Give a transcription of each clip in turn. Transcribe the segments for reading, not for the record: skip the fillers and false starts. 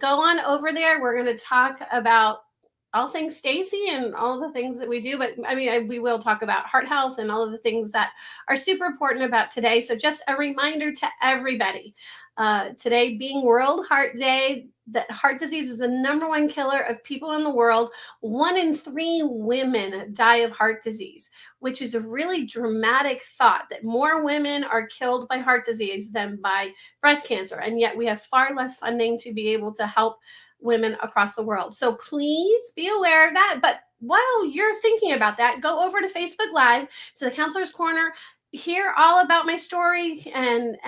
Go on over there. We're going to talk about all things Stacy and all the things that we do. But I mean, we will talk about heart health and all of the things that are super important about today. So just a reminder to everybody, today being World Heart Day, that heart disease is the number one killer of people in the world. 1 in 3 women die of heart disease, which is a really dramatic thought, that more women are killed by heart disease than by breast cancer. And yet we have far less funding to be able to help women across the world. So please be aware of that. But while you're thinking about that, go over to Facebook Live, to the Counselor's Corner, hear all about my story, and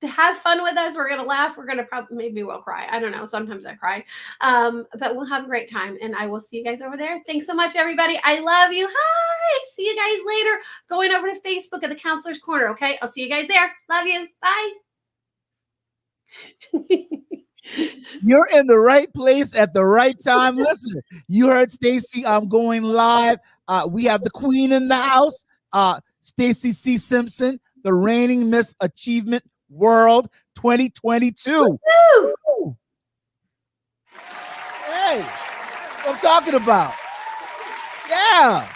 have fun with us. We're gonna laugh. We're gonna probably, maybe we'll cry. I don't know. Sometimes I cry, but we'll have a great time. And I will see you guys over there. Thanks so much, everybody. I love you. Hi. See you guys later. Going over to Facebook at the Counselor's Corner. Okay. I'll see you guys there. Love you. Bye. You're in the right place at the right time. Listen, you heard Stacy. I'm going live. We have the queen in the house, Stacy C. Simpson, the reigning Miss Achievement World 2022. Woo! Hey, what I'm talking about. Yeah.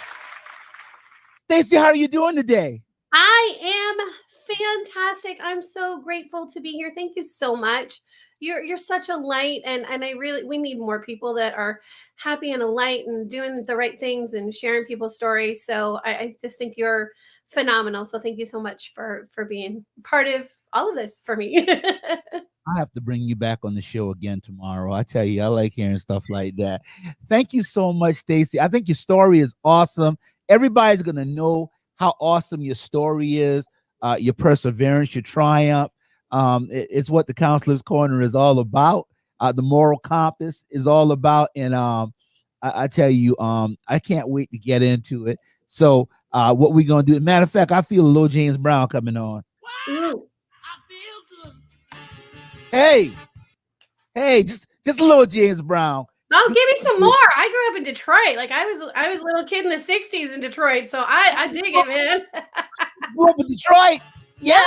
Stacy, how are you doing today? I am fantastic. I'm so grateful to be here. Thank you so much. You're such a light, and we need more people that are happy and a light and doing the right things and sharing people's stories. So I just think you're phenomenal. So thank you so much for being part of all of this for me. I have to bring you back on the show again tomorrow. I tell you, I like hearing stuff like that. Thank you so much, Stacy. I think your story is awesome. Everybody's going to know how awesome your story is, your perseverance, your triumph. It's what the Counselor's Corner is all about. The moral compass is all about. And I tell you, I can't wait to get into it. So what we're going to do, matter of fact, I feel a little James Brown coming on. Wow. Hey, just a little James Brown. Oh, give me some more. I grew up in Detroit. Like I was a little kid in the 60s in Detroit. So I dig it, man. Grew up in Detroit. Yeah.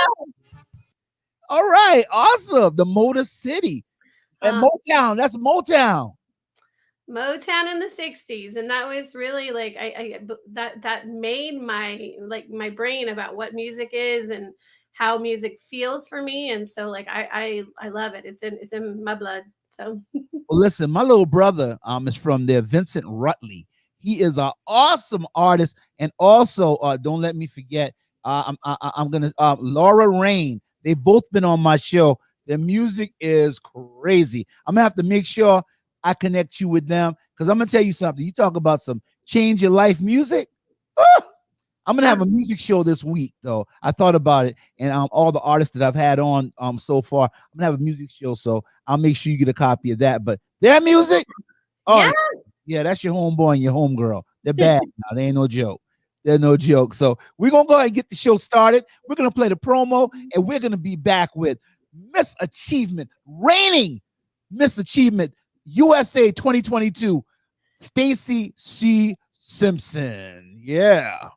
All right. Awesome. The Motor City. And Motown. That's Motown. Motown in the 60s. And that was really like that made my brain about what music is and how music feels for me. And so like I love it. It's in my blood. So well, listen, my little brother is from there, Vincent Rutley. He is an awesome artist. And also, don't let me forget, I'm gonna Laura Rain. They've both been on my show. Their music is crazy. I'm gonna have to make sure I connect you with them, because I'm gonna tell you something. You talk about some change your life music. I'm gonna have a music show this week, though. I thought about it, and all the artists that I've had on so far, I'm gonna have a music show, so I'll make sure you get a copy of that. But their music, yeah, that's your homeboy and your homegirl. They're bad now. They ain't no joke. They're no joke. So we're gonna go ahead and get the show started. We're gonna play the promo, and we're gonna be back with Miss Achievement, reigning Miss Achievement USA 2022, Stacy C. Simpson. Yeah.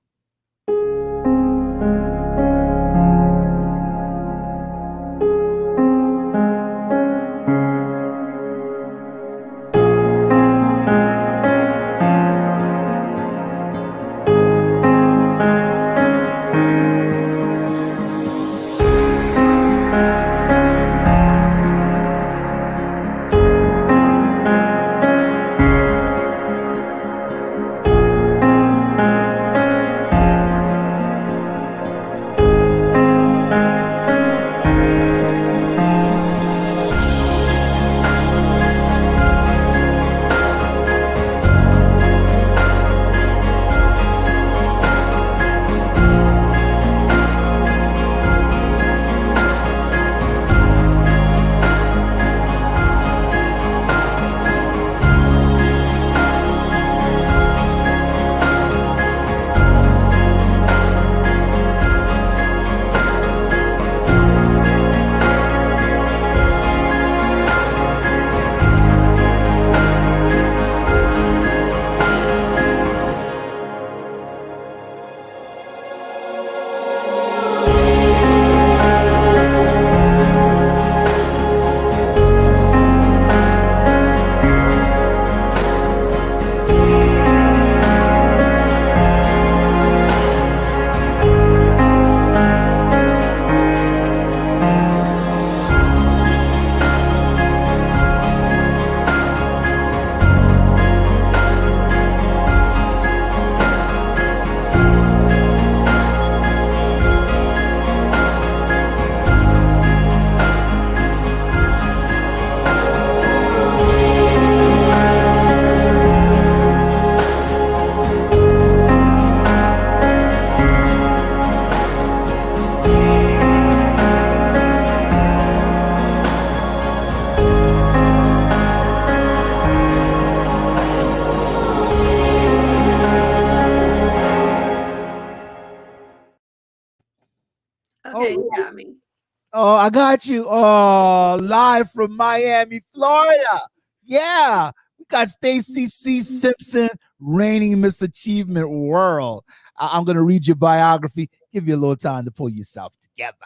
Oh, I got you. Oh, live from Miami, Florida. Yeah. We got Stacy C. Simpson, reigning Miss Achievement World. I'm going to read your biography, give you a little time to pull yourself together.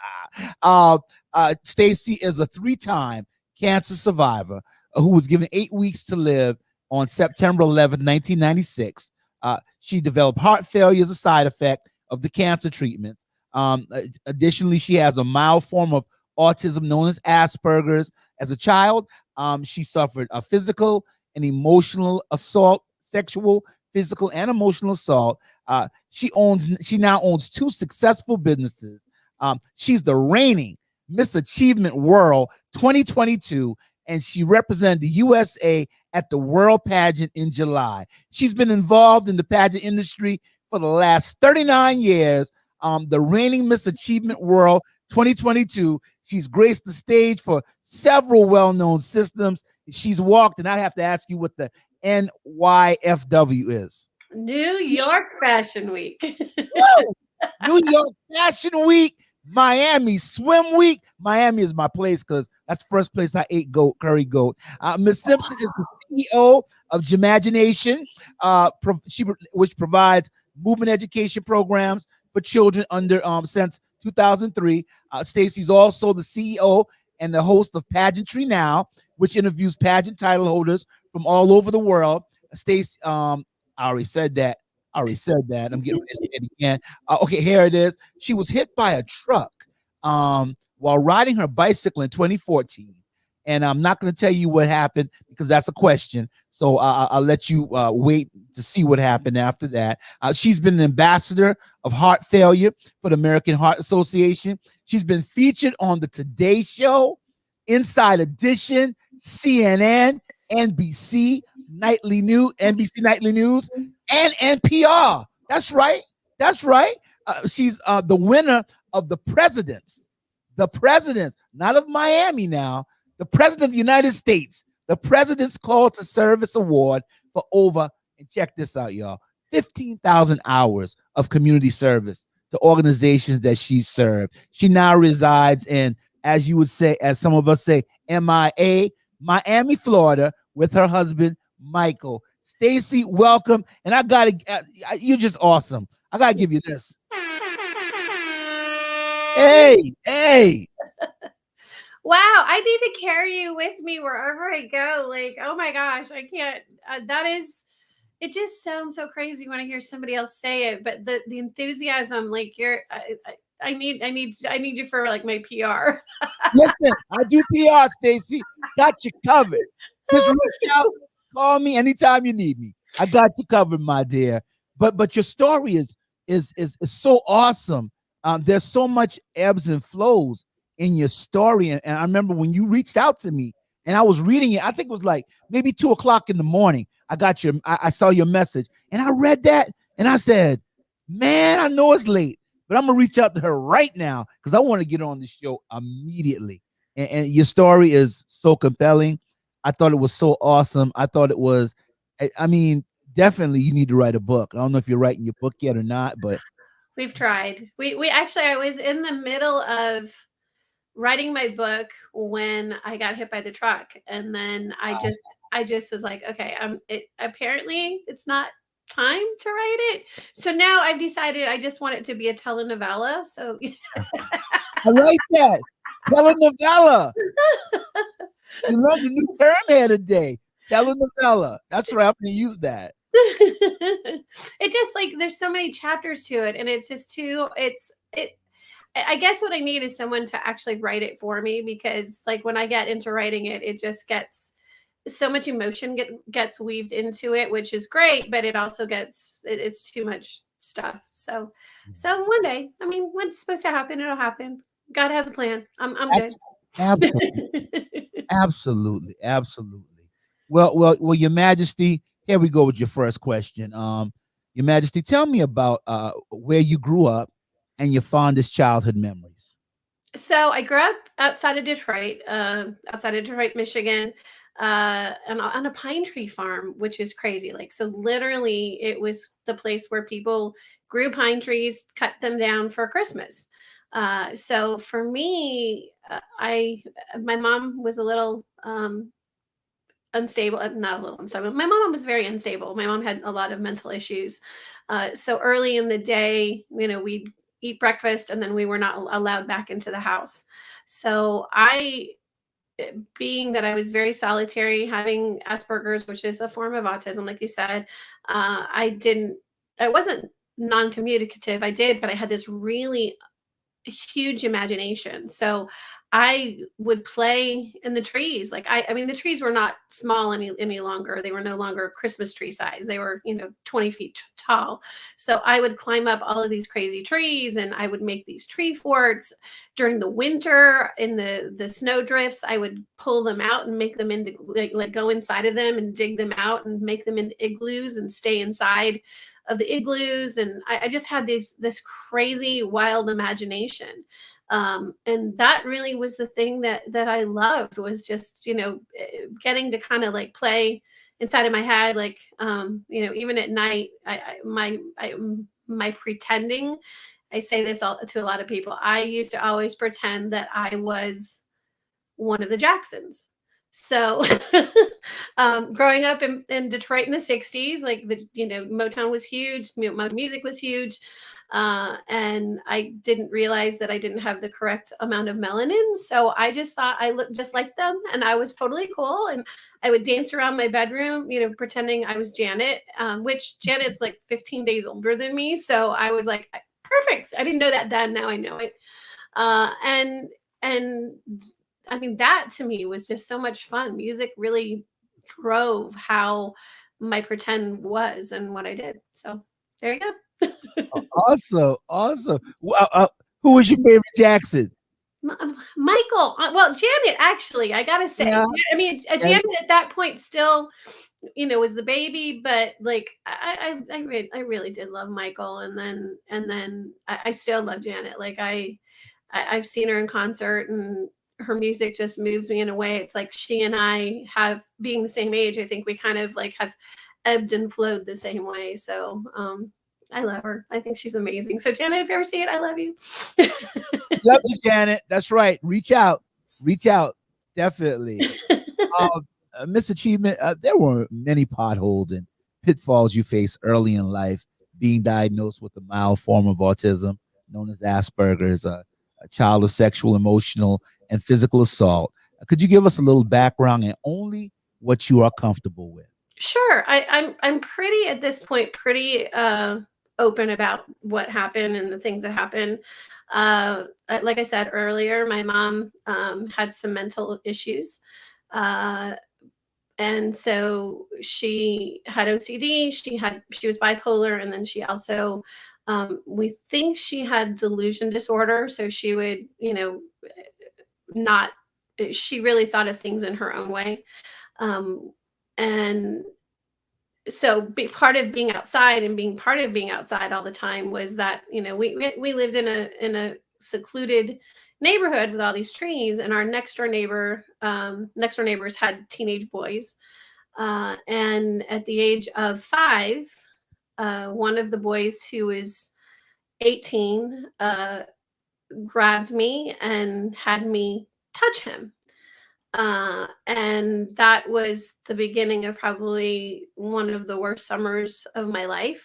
Uh, Stacy is a 3-time cancer survivor who was given 8 weeks to live on September 11th, 1996. She developed heart failure as a side effect of the cancer treatments. Additionally, she has a mild form of autism known as Asperger's. As a child, she suffered a physical and emotional assault, sexual, physical, and emotional assault. She now owns 2 successful businesses. She's the reigning Miss Achievement World 2022, and she represented the USA at the World Pageant in July. She's been involved in the pageant industry for the last 39 years. The reigning Miss Achievement World 2022. She's graced the stage for several well-known systems. She's walked, and I have to ask you what the NYFW is. New York Fashion Week. Woo! New York Fashion Week, Miami Swim Week. Miami is my place because that's the first place I ate curry goat. Miss Simpson is the CEO of Jimagination, which provides movement education programs for children under since 2003. Stacy's also the CEO and the host of Pageantry Now, which interviews pageant title holders from all over the world. Stacy, I already said that. I already said that. I'm getting ready to say it again. Okay, here it is. She was hit by a truck while riding her bicycle in 2014. And I'm not going to tell you what happened because that's a question. So I'll let you wait to see what happened after that. She's been an ambassador of heart failure for the American Heart Association. She's been featured on the Today Show, Inside Edition, CNN, NBC NBC Nightly News, and NPR. That's right. That's right. She's the winner of the presidents, not of Miami now, the president of the United States, the President's Call to Service Award for over, and check this out, y'all, 15,000 hours of community service to organizations that she served. She now resides in, as you would say, as some of us say, MIA, Miami, Florida, with her husband, Michael. Stacy, welcome. And I got to, you're just awesome. I got to give you this. Hey, hey. Wow, I need to carry you with me wherever I go. Like, oh my gosh, I can't. That is, it just sounds so crazy when I hear somebody else say it. But the enthusiasm, like I need you for like my PR. Listen, I do PR, Stacy. Got you covered. Just reach out, call me anytime you need me. I got you covered, my dear. But your story is so awesome. There's so much ebbs and flows in your story. And I remember when you reached out to me and I was reading it, I think it was like maybe 2 o'clock in the morning. I saw your message and I read that and I said, man, I know it's late, but I'm gonna reach out to her right now because I want to get on the show immediately. And your story is so compelling. I thought it was so awesome. I thought it was, I mean, definitely you need to write a book. I don't know if you're writing your book yet or not, but We've tried. We actually, I was in the middle of writing my book when I got hit by the truck, and then I just was like, okay, apparently it's not time to write it. So now I've decided I just want it to be a telenovela. So I like that. Telenovela. You learned a new term here today. Telenovela. That's right. I'm going to use that. it just like there's so many chapters to it, and it's just too. I guess what I need is someone to actually write it for me because like when I get into writing it, it just gets so much emotion gets weaved into it, which is great, but it also it's too much stuff. So one day, I mean, when it's supposed to happen, it'll happen. God has a plan. I'm good. That's absolutely, absolutely, absolutely. Well, Your Majesty, here we go with your first question. Your Majesty, tell me about where you grew up and your fondest childhood memories. So I grew up outside of Detroit, Michigan, and on a pine tree farm, which is crazy. Like, so literally, it was the place where people grew pine trees, cut them down for Christmas. So for me, my mom was a little unstable, not a little unstable. My mom was very unstable. My mom had a lot of mental issues. So early in the day, we'd eat breakfast and then we were not allowed back into the house. So being that I was very solitary, having Asperger's, which is a form of autism, like you said, I wasn't non-communicative. I did, but I had this really huge imagination. So I would play in the trees. Like I mean, the trees were not small any longer. They were no longer Christmas tree size. They were, 20 feet tall. So I would climb up all of these crazy trees and I would make these tree forts. During the winter in the snow drifts, I would pull them out and make them into like go inside of them and dig them out and make them into igloos and stay inside of the igloos. And I just had this crazy wild imagination. And that really was the thing that I loved, was just, getting to kind of like play inside of my head. Like, even at night, my pretending, I say this to a lot of people. I used to always pretend that I was one of the Jacksons. So, growing up in Detroit in the 60s, like Motown was huge, music was huge. And I didn't realize that I didn't have the correct amount of melanin. So I just thought I looked just like them and I was totally cool. And I would dance around my bedroom, pretending I was Janet, which Janet's like 15 days older than me. So I was like, perfect. I didn't know that then. Now I know it. And I mean, that to me was just so much fun. Music really drove how my pretend was and what I did. So there you go. Awesome, awesome. Who was your favorite Jackson? Michael, well, Janet, actually, I gotta say, Yeah, I mean, Janet at that point still, was the baby, but like I really did love Michael, and then I still love Janet. Like I've seen her in concert, and her music just moves me in a way. It's like she and I have, being the same age, I think we kind of like have ebbed and flowed the same way. So I love her. I think she's amazing. So Janet, if you ever see it, I love you. love you, Janet. That's right. Reach out, definitely. Miss Achievement, there were many potholes and pitfalls you faced early in life, being diagnosed with a mild form of autism known as Asperger's, a child of sexual, emotional, and physical assault. Could you give us a little background and only what you are comfortable with? Sure. I'm pretty, at this point, pretty open about what happened and the things that happened. Like I said earlier, my mom had some mental issues. Uh, and so she had OCD, she was bipolar, and then she also, we think she had delusion disorder. So she would, not, she really thought of things in her own way. And so part of being outside and being part of being outside all the time was that, we lived in a secluded neighborhood with all these trees, and our next door neighbors had teenage boys. And at the age of 5, one of the boys, who was 18, grabbed me and had me touch him. And that was the beginning of probably one of the worst summers of my life.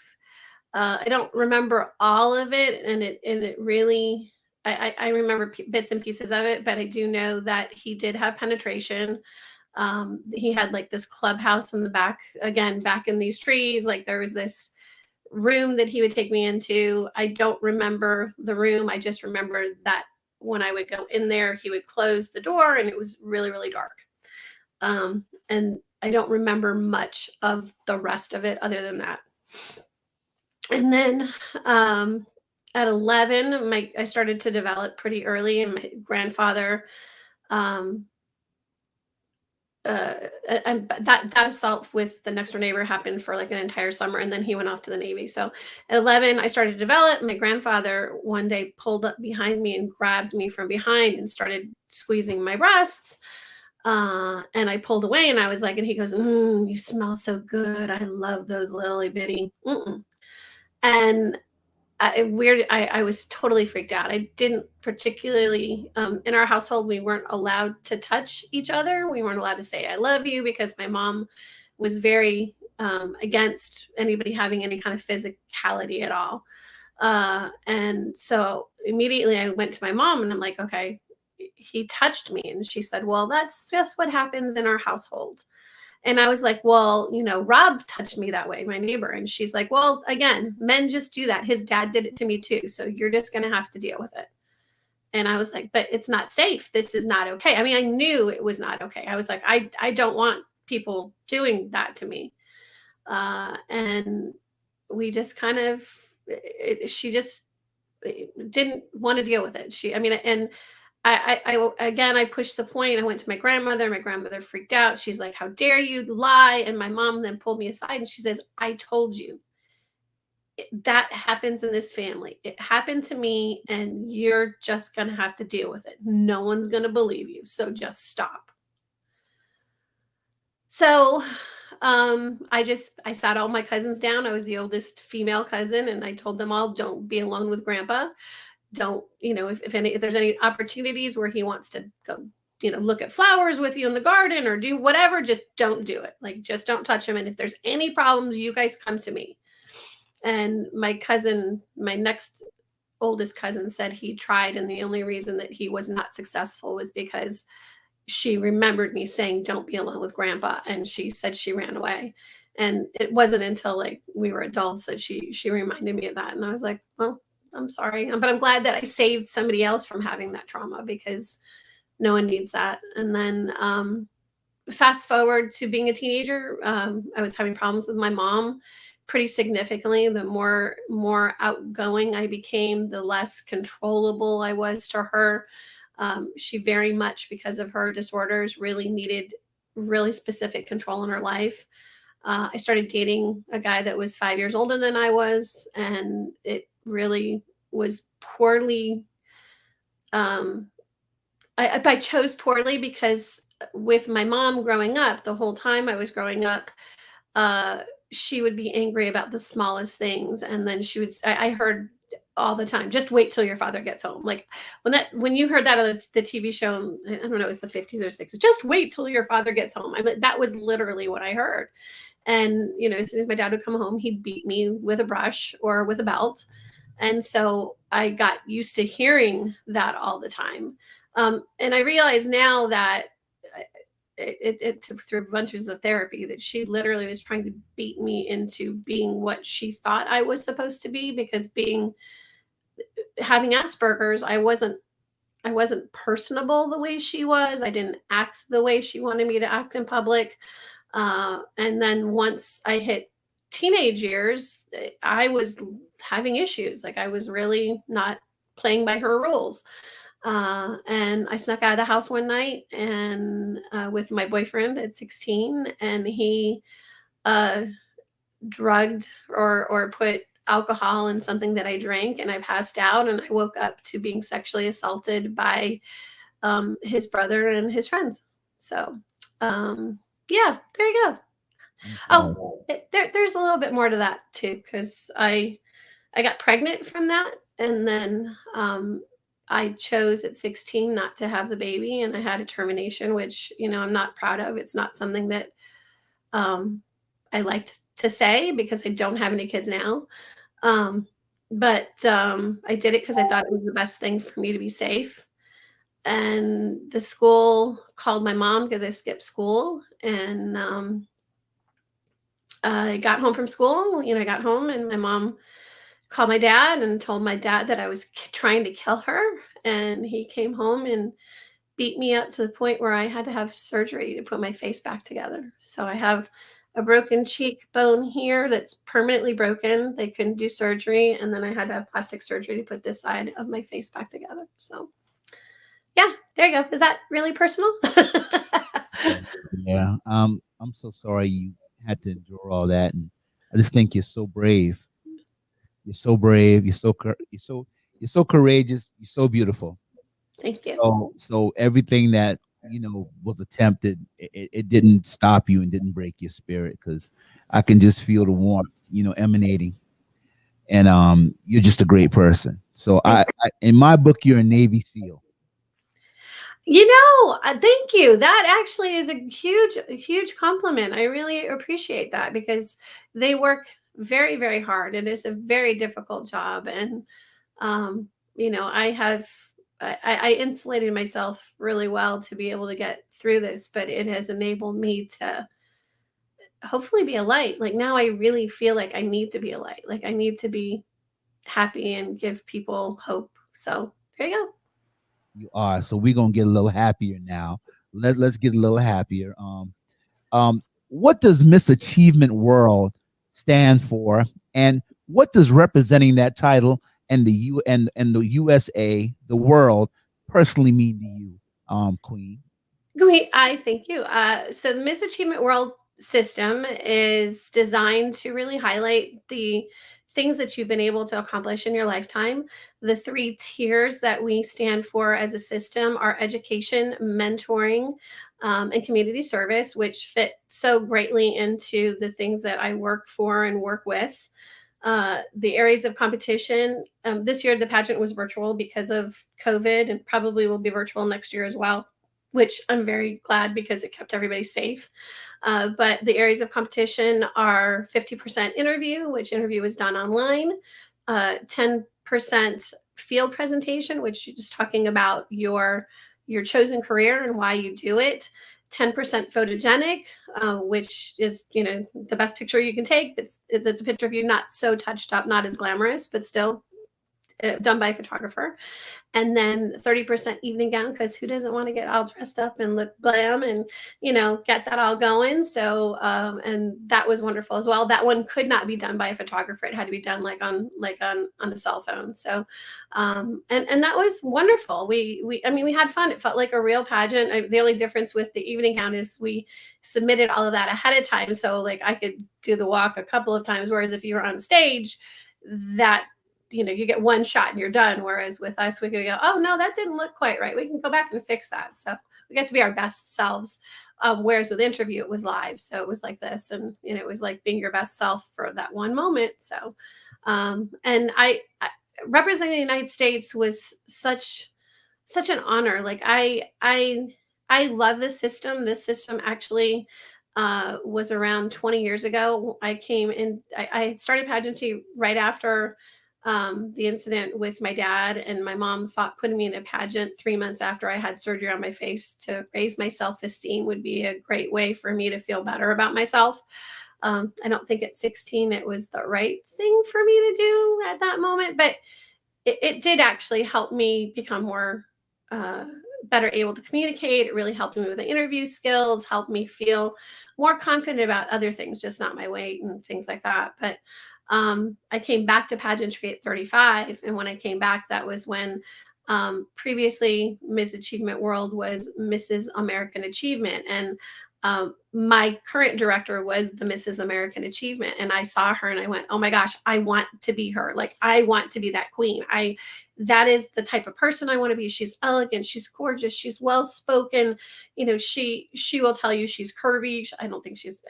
I don't remember all of it, and it really, I remember bits and pieces of it, but I do know that he did have penetration. He had like this clubhouse in the back, again, back in these trees. Like there was this room that he would take me into. I don't remember the room. I just remember that when I would go in there, he would close the door and it was really, really dark. And I don't remember much of the rest of it other than that. And then at 11, I started to develop pretty early, and my grandfather, um, and that assault with the next door neighbor happened for like an entire summer, and then he went off to the Navy. So at 11, I started to develop. My grandfather one day pulled up behind me and grabbed me from behind and started squeezing my breasts. And I pulled away, and I was like, and he goes, "You smell so good. I love those little bitty." Mm-mm. And I was totally freaked out. I didn't particularly, in our household, we weren't allowed to touch each other. We weren't allowed to say I love you because my mom was very against anybody having any kind of physicality at all. And so immediately I went to my mom and I'm like, okay, he touched me. And she said, well, that's just what happens in our household. And I was like, well, Rob touched me that way, my neighbor. And she's like, well, again, men just do that. His dad did it to me too. So you're just going to have to deal with it. And I was like, but it's not safe. This is not okay. I mean, I knew it was not okay. I was like, I don't want people doing that to me. And we just kind of, she just didn't want to deal with it. And again, I pushed the point. I went to my grandmother. My grandmother freaked out. She's like, how dare you lie? And my mom then pulled me aside and she says, I told you that happens in this family. It happened to me and you're just going to have to deal with it. No one's going to believe you. So just stop. So I sat all my cousins down. I was the oldest female cousin and I told them all, don't be alone with grandpa. Don't, if there's any opportunities where he wants to go, look at flowers with you in the garden or do whatever, just don't do it. Like, just don't touch him. And if there's any problems, you guys come to me. And my next oldest cousin said he tried. And the only reason that he was not successful was because she remembered me saying, don't be alone with grandpa. And she said she ran away. And it wasn't until like we were adults that she reminded me of that. And I was like, well, I'm sorry, but I'm glad that I saved somebody else from having that trauma because no one needs that. And then fast forward to being a teenager, I was having problems with my mom pretty significantly. The more outgoing I became, the less controllable I was to her. She very much, because of her disorders, really needed really specific control in her life. I started dating a guy that was 5 years older than I was, and it really was poorly. I chose poorly because with my mom growing up, the whole time I was growing up, she would be angry about the smallest things. And then I heard all the time, just wait till your father gets home. Like when you heard that on the TV show, I don't know, it was the 50s or 60s, just wait till your father gets home. That was literally what I heard. And, as soon as my dad would come home, he'd beat me with a brush or with a belt. And so I got used to hearing that all the time. And I realize now that it took through bunches of therapy that she literally was trying to beat me into being what she thought I was supposed to be, because having Asperger's, I wasn't personable the way she was. I didn't act the way she wanted me to act in public. And then once I hit teenage years, I was having issues. Like I was really not playing by her rules. And I snuck out of the house one night and with my boyfriend at 16, and he drugged or put alcohol in something that I drank, and I passed out, and I woke up to being sexually assaulted by his brother and his friends. So yeah, there you go. Oh, there's a little bit more to that too, because I got pregnant from that, and then I chose at 16 not to have the baby, and I had a termination, which I'm not proud of. It's not something that I liked to say because I don't have any kids now. But I did it because I thought it was the best thing for me to be safe. And the school called my mom because I skipped school, and I got home from school. I got home and my mom called my dad and told my dad that I was trying to kill her. And he came home and beat me up to the point where I had to have surgery to put my face back together. So I have a broken cheekbone here that's permanently broken. They couldn't do surgery. And then I had to have plastic surgery to put this side of my face back together. So yeah, there you go. Is that really personal? Yeah. I'm so sorry you had to endure all that, and I just think you're so brave. You're so brave. You're so courageous. You're so beautiful. Thank you. So everything that was attempted, it didn't stop you and didn't break your spirit, because I can just feel the warmth, emanating. and you're just a great person. So in my book, you're a Navy SEAL. Thank you. That actually is a huge compliment. I really appreciate that because they work very, very hard. It is a very difficult job. And, um, I have, I insulated myself really well to be able to get through this, but it has enabled me to hopefully be a light. Like now I really feel like I need to be a light. Like I need to be happy and give people hope. So there you go. You are. So we're gonna get a little happier now. Let's get a little happier. What does Miss Achievement World stand for, and what does representing that title and the USA, the world, personally mean to you, Queen? Great, I thank you. So the Miss Achievement World system is designed to really highlight the things that you've been able to accomplish in your lifetime. The three tiers that we stand for as a system are education, mentoring, and community service, which fit so greatly into the things that I work for and work with. The areas of competition. This year, the pageant was virtual because of COVID and probably will be virtual next year as well, which I'm very glad because it kept everybody safe. But the areas of competition are 50% interview, which interview is done online, 10% field presentation, which is talking about your chosen career and why you do it. 10% photogenic, which is the best picture you can take. It's a picture of you not so touched up, not as glamorous, but still done by a photographer. And then 30% evening gown, because who doesn't want to get all dressed up and look glam and get that all going. So and that was wonderful as well. That one could not be done by a photographer. It had to be done on a cell phone. So and that was wonderful. We had fun. It felt like a real pageant. The only difference with the evening gown is we submitted all of that ahead of time, so like I could do the walk a couple of times, whereas if you were on stage, that you get one shot and you're done. Whereas with us, we could go, oh no, that didn't look quite right. We can go back and fix that. So we get to be our best selves. Whereas with interview, it was live. So it was like this, and it was like being your best self for that one moment. So, and I representing the United States was such an honor. Like I love this system. This system actually was around 20 years ago. I came in, I started pageantry right after the incident with my dad, and my mom thought putting me in a pageant 3 months after I had surgery on my face to raise my self-esteem would be a great way for me to feel better about myself. I don't think at 16 it was the right thing for me to do at that moment, but it did actually help me become more uh, better able to communicate. It really helped me with the interview skills, helped me feel more confident about other things, just not my weight and things like that. But I came back to pageantry at 35. And when I came back, that was when previously Miss Achievement World was Mrs. American Achievement. And my current director was the Mrs. American Achievement. And I saw her and I went, oh my gosh, I want to be her. Like, I want to be that queen. That is the type of person I want to be. She's elegant, she's gorgeous, she's well spoken. She will tell you she's curvy. I don't think she's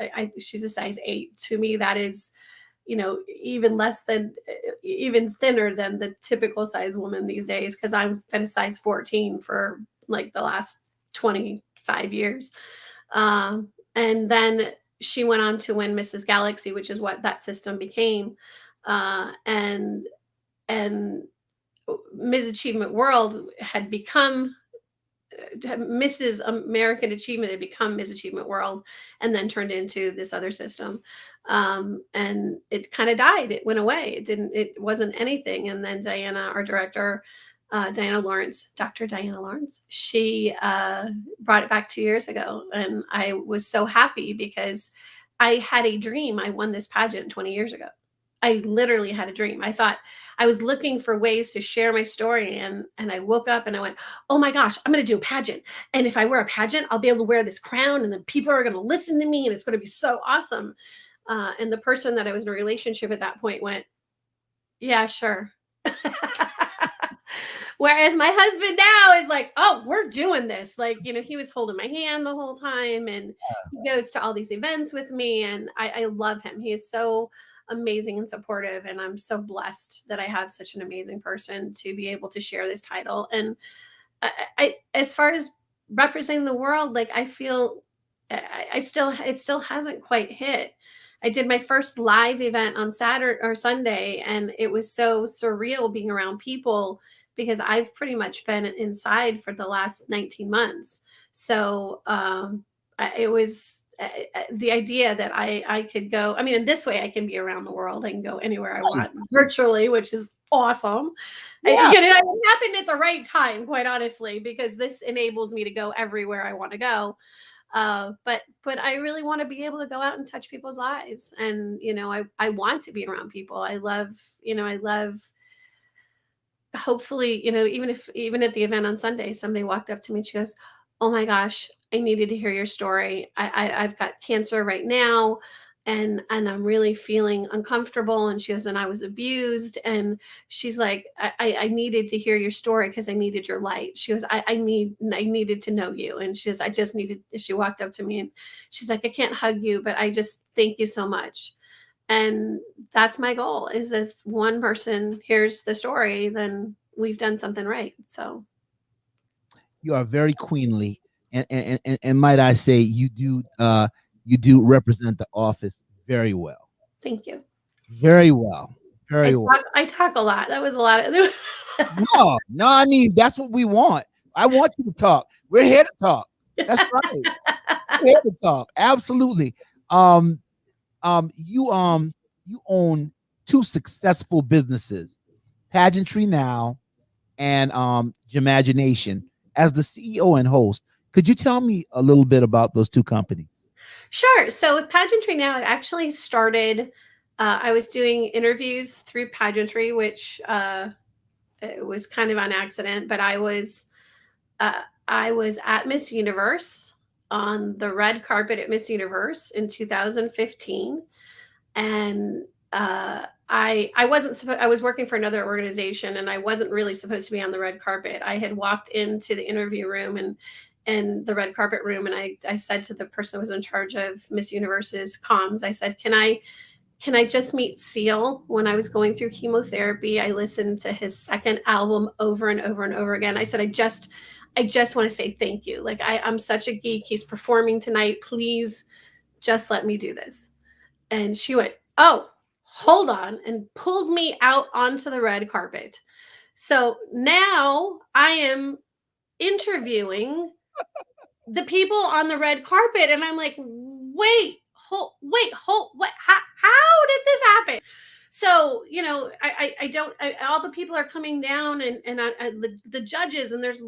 a size 8. To me, that is even less than, even thinner than the typical size woman these days, because I've been a size 14 for like the last 25 years. And then she went on to win Mrs. Galaxy, which is what that system became. And Ms. Achievement World had become Mrs. American Achievement, had become Ms. Achievement World, and then turned into this other system. And it kind of died. It went away. It wasn't anything. And then Diana, our director, Diana Lawrence, Dr. Diana Lawrence, she brought it back 2 years ago. And I was so happy because I had a dream. I won this pageant 20 years ago. I literally had a dream. I thought I was looking for ways to share my story. And I woke up and I went, oh my gosh, I'm going to do a pageant. And if I wear a pageant, I'll be able to wear this crown and then people are going to listen to me and it's going to be so awesome. And the person that I was in a relationship at that point went, yeah, sure. Whereas my husband now is like, oh, we're doing this. Like, he was holding my hand the whole time, and he goes to all these events with me, and I love him. He is so amazing and supportive. And I'm so blessed that I have such an amazing person to be able to share this title. And as far as representing the world, like I feel I still, it still hasn't quite hit. I did my first live event on Saturday or Sunday, and it was so surreal being around people because I've pretty much been inside for the last 19 months. So it was the idea that I could go. I mean, in this way, I can be around the world. I can go anywhere I want virtually, which is awesome. Yeah. Again, it happened at the right time, quite honestly, because this enables me to go everywhere I want to go. But I really want to be able to go out and touch people's lives, and I want to be around people. I love hopefully, even at the event on Sunday, somebody walked up to me and she goes, "Oh my gosh, I needed to hear your story. I've got cancer right now, and I'm really feeling uncomfortable." And she goes, "And I was abused." And she's like, I needed to hear your story because I needed your light." She goes, I needed to know you. And she goes, I just needed, she walked up to me and she's like, "I can't hug you, but I just thank you so much." And that's my goal, is if one person hears the story, then we've done something right. So You are very queenly, and might I say, you do represent the office very well. thank you. Very well. Very well. I talk a lot. That was a lot of No, no, I mean, that's what we want. I want you to talk. We're here to talk. That's right. We're here to talk. Absolutely. Um, you own two successful businesses, Pageantry Now and Imagination. As the CEO and host, could you tell me a little bit about those two companies? Sure. So with Pageantry Now, it actually started. I was doing interviews through Pageantry, which it was kind of on accident, but I was at Miss Universe, on the red carpet at Miss Universe in 2015, and I wasn't supposed. I was working for another organization, and I wasn't really supposed to be on the red carpet. I had walked into the interview room and the red carpet room, and I said to the person who was in charge of Miss Universe's comms, I said, can I just meet Seal? When I was going through chemotherapy, I listened to his second album over and over and over again. I said, I just want to say thank you. Like I'm such a geek. He's performing tonight. Please just let me do this. And she went, "Oh, hold on," and pulled me out onto the red carpet. So now I am interviewing the people on the red carpet, and I'm like, hold, what? How did this happen? So I don't. All the people are coming down, and the judges, and there's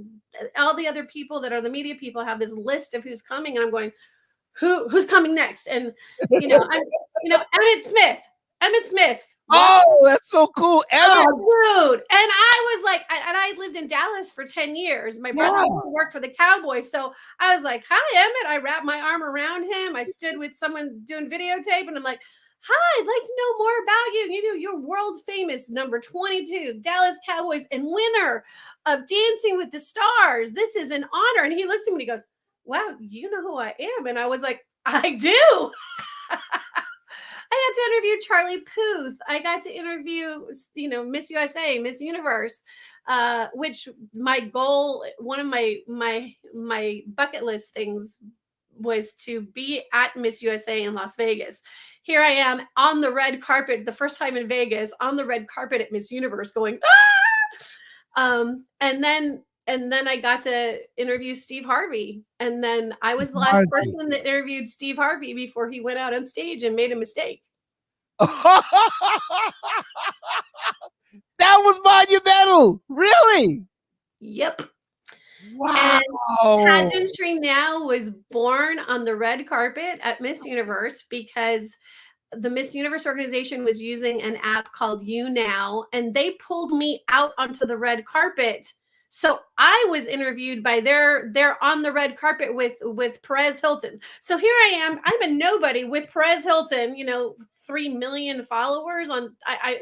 all the other people that are the media people have this list of who's coming, and I'm going, who's coming next? And I'm Emmett Smith. Wow. Oh, that's so cool, Emmett. Oh, dude. And I was like, and I lived in Dallas for 10 years. My brother worked for the Cowboys. So I was like, "Hi, Emmett." I wrapped my arm around him. I stood with someone doing videotape, and I'm like, "Hi, I'd like to know more about you. You're world famous number 22 Dallas Cowboys and winner of Dancing with the Stars. This is an honor." And he looked at me and he goes, "Wow, you know who I am?" And I was like, "I do." I got to interview Charlie Puth. I got to interview, Miss USA, Miss Universe, which my goal, one of my bucket list things was to be at Miss USA in Las Vegas. Here I am on the red carpet, the first time in Vegas, on the red carpet at Miss Universe, going, "Ah!" And then I got to interview Steve Harvey. And then I was the last person that interviewed Steve Harvey before he went out on stage and made a mistake. That was monumental. Really? Yep. Wow. And Pageantry Now was born on the red carpet at Miss Universe because the Miss Universe organization was using an app called You Now, and they pulled me out onto the red carpet. So I was interviewed by they're on the red carpet with Perez Hilton. So here I am. I'm a nobody with Perez Hilton, 3 million followers on and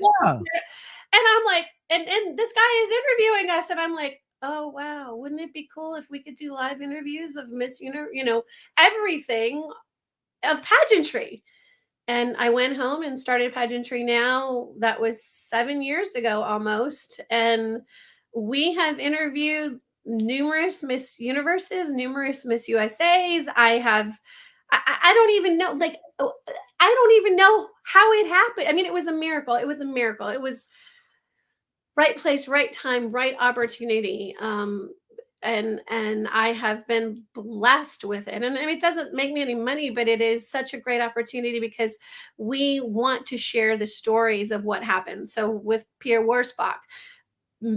I'm like, and this guy is interviewing us, and I'm like, "Oh wow, wouldn't it be cool if we could do live interviews of Miss everything of pageantry?" And I went home and started pageantry now. That was 7 years ago almost. And we have interviewed numerous Miss Universes, numerous Miss USAs. I don't even know, like, I don't even know how it happened. I mean, it was a miracle. It was a miracle. It was right place, right time, right opportunity. And I have been blessed with it. And I mean, it doesn't make me any money, but it is such a great opportunity because we want to share the stories of what happened. So with Pierre Worsbach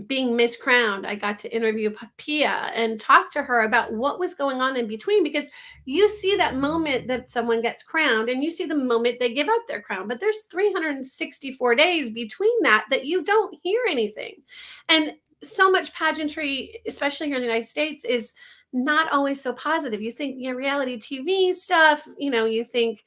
being Miss Crowned, I got to interview Pia and talk to her about what was going on in between, because you see that moment that someone gets crowned and you see the moment they give up their crown, but there's 364 days between that you don't hear anything. And so much pageantry, especially here in the United States, is not always so positive. You think, reality TV stuff, you think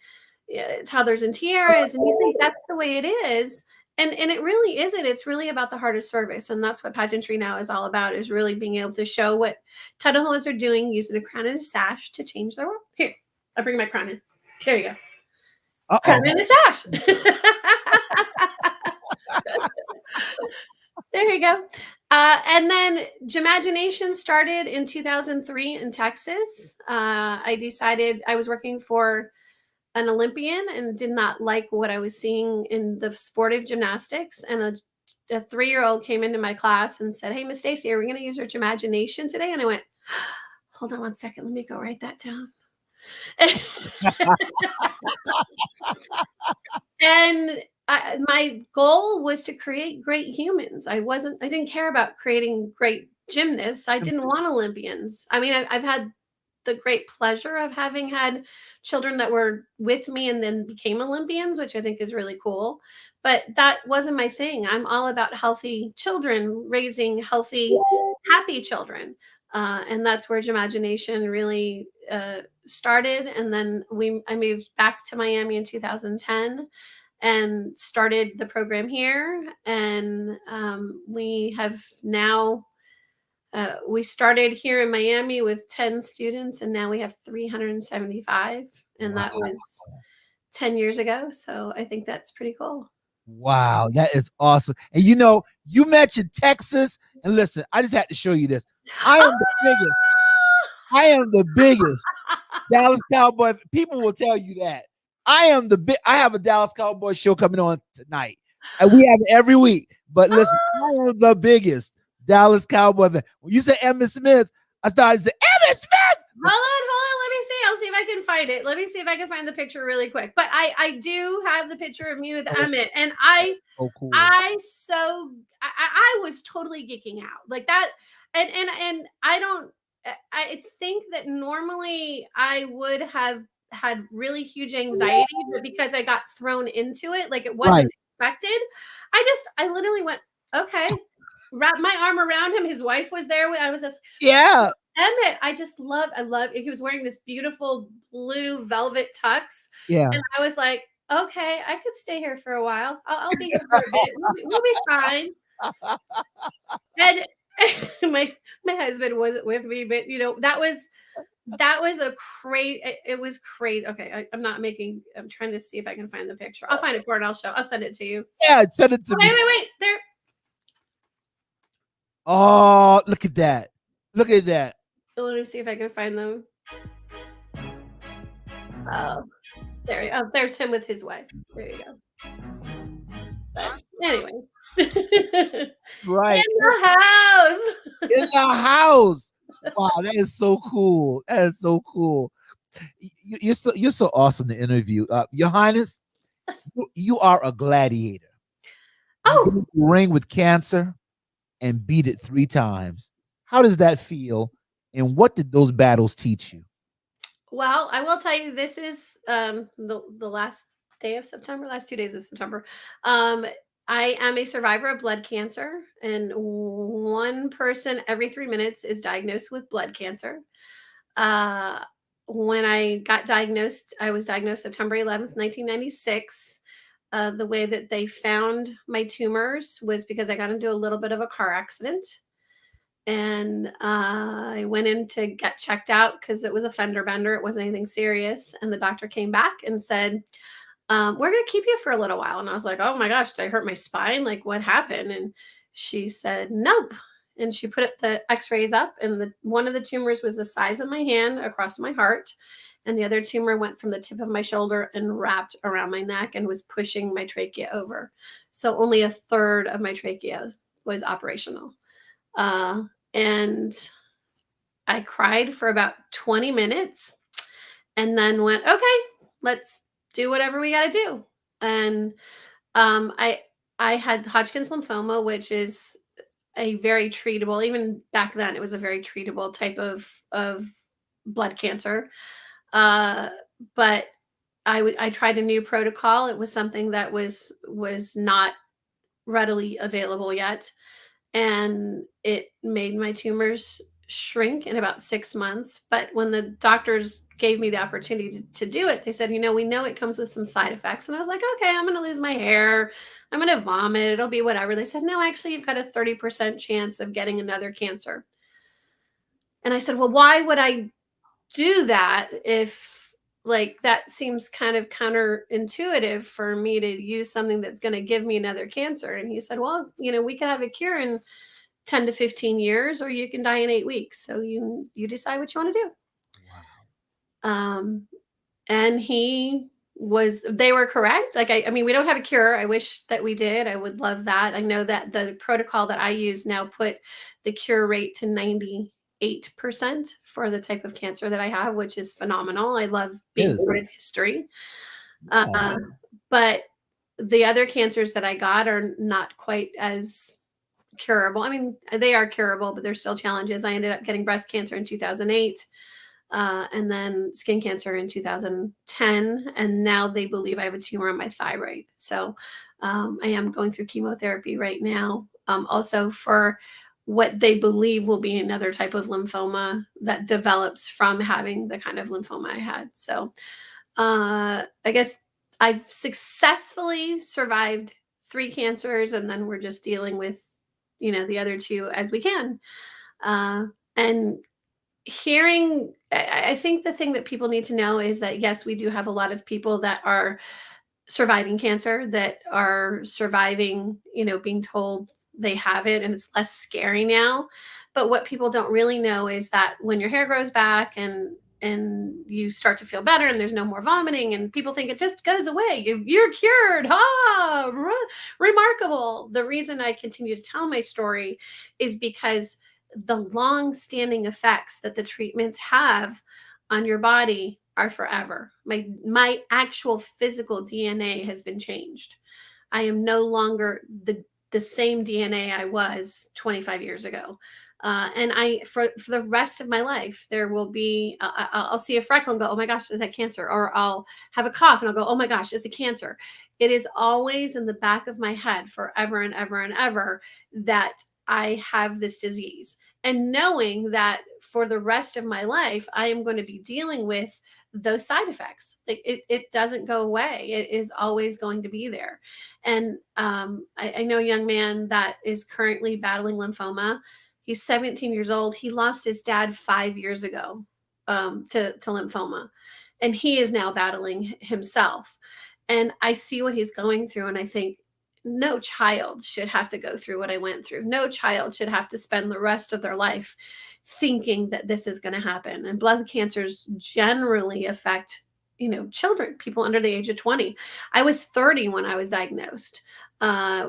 toddlers and tiaras, and you think that's the way it is. And it really isn't. It's really about the heart of service. And that's what pageantry now is all about, is really being able to show what title holders are doing using a crown and a sash to change their world. Here, I'll bring my crown in. There you go. Crown and a sash. There you go. And then Jamagination started in 2003 in Texas. I decided I was working for an Olympian and did not like what I was seeing in the sport of gymnastics. And a 3-year-old came into my class and said, "Hey, Miss Stacy, are we going to use your Jamagination today?" And I went, "Hold on one second. Let me go write that down." And my goal was to create great humans. I didn't care about creating great gymnasts. I didn't want Olympians. I mean, I've had the great pleasure of having had children that were with me and then became Olympians, which I think is really cool. But that wasn't my thing. I'm all about healthy children, raising healthy, happy children. And that's where Jamagination really started. And then I moved back to Miami in 2010 and started the program here. And we have now we started here in Miami with 10 students, and now we have 375. And that was 10 years ago. So I think that's pretty cool. Wow, that is awesome. And you mentioned Texas, and listen, I just had to show you this. I am the biggest. I am the biggest Dallas Cowboy. People will tell you that. I have a Dallas Cowboy show coming on tonight, and we have it every week. But listen, I am the biggest Dallas Cowboy fan. When you say Emmitt Smith, I started to say Emmitt Smith. Hold on. Let me see. I'll see if I can find it. Let me see if I can find the picture really quick. But I do have the picture of me with Emmitt, and so cool. I was totally geeking out like that. And I think that normally I would have had really huge anxiety, but because I got thrown into it, like it wasn't expected, I literally went, okay, wrap my arm around him. His wife was there. I was just, yeah. Emmitt, I love he was wearing this beautiful blue velvet tux. Yeah. And I was like, okay, I could stay here for a while. I'll be here for a bit. We'll be fine. And my husband wasn't with me, but that was a crazy. It was crazy. Okay, I'm trying to see if I can find the picture. I'll find it for it. I'll send it to you. Yeah, send it to me. Wait. There. Oh, look at that. Look at that. Let me see if I can find them. Oh, there we go. There's him with his wife. There you go. But anyway. Right. In the house. In the house. Wow, that is so cool. That is so cool. You're so awesome to interview. Your Highness, you are a gladiator. Oh, you ring with cancer and beat it 3 times. How does that feel? And what did those battles teach you? Well, I will tell you, this is the last day of September, last 2 days of September. I am a survivor of blood cancer, and 1 person every 3 minutes is diagnosed with blood cancer. When I got diagnosed, I was diagnosed September 11th, 1996. The way that they found my tumors was because I got into a little bit of a car accident. And I went in to get checked out because it was a fender bender. It wasn't anything serious. And the doctor came back and said, we're going to keep you for a little while. And I was like, oh my gosh, did I hurt my spine? Like, what happened? And she said, nope. And she put the x-rays up, and one of the tumors was the size of my hand across my heart. And the other tumor went from the tip of my shoulder and wrapped around my neck and was pushing my trachea over. So only a third of my trachea was operational. And I cried for about 20 minutes and then went, okay, let's do whatever we got to do. And I had Hodgkin's lymphoma, which is a very treatable, even back then, it was a very treatable type of blood cancer. But I tried a new protocol. It was something that was not readily available yet, and it made my tumors shrink in about 6 months. But when the doctors gave me the opportunity to do it, they said, we know it comes with some side effects. And I was like, okay, I'm going to lose my hair. I'm going to vomit. It'll be whatever. They said, no, actually, you've got a 30% chance of getting another cancer. And I said, well, why would I do that if, like, that seems kind of counterintuitive for me to use something that's going to give me another cancer? And he said, well, we can have a cure in 10 to 15 years, or you can die in 8 weeks. So you decide what you want to do. Wow. And they were correct. Like, I mean, we don't have a cure. I wish that we did. I would love that. I know that the protocol that I use now put the cure rate to 98% for the type of cancer that I have, which is phenomenal. I love being part of history. But the other cancers that I got are not quite as curable. I mean, they are curable, but there's still challenges. I ended up getting breast cancer in 2008, and then skin cancer in 2010. And now they believe I have a tumor on my thyroid. So I am going through chemotherapy right now, also for what they believe will be another type of lymphoma that develops from having the kind of lymphoma I had. So I guess I've successfully survived 3 cancers, and then we're just dealing with, the other 2 as we can. And I think the thing that people need to know is that, yes, we do have a lot of people that are surviving cancer, that are surviving, being told they have it, and it's less scary now. But what people don't really know is that when your hair grows back and you start to feel better and there's no more vomiting and people think it just goes away, you're cured. Remarkable. The reason I continue to tell my story is because the long-standing effects that the treatments have on your body are forever. My actual physical DNA has been changed. I am no longer the same DNA I was 25 years ago. And for the rest of my life, there will be, I'll see a freckle and go, oh my gosh, is that cancer? Or I'll have a cough and I'll go, oh my gosh, it's a cancer. It is always in the back of my head forever and ever and ever that I have this disease. And knowing that for the rest of my life, I am going to be dealing with those side effects. Like, it doesn't go away. It is always going to be there. And I know a young man that is currently battling lymphoma. He's 17 years old. He lost his dad 5 years ago to lymphoma. And he is now battling himself. And I see what he's going through, and I think, no child should have to go through what I went through. No child should have to spend the rest of their life thinking that this is going to happen. And blood cancers generally affect, children, people under the age of 20. I was 30 when I was diagnosed,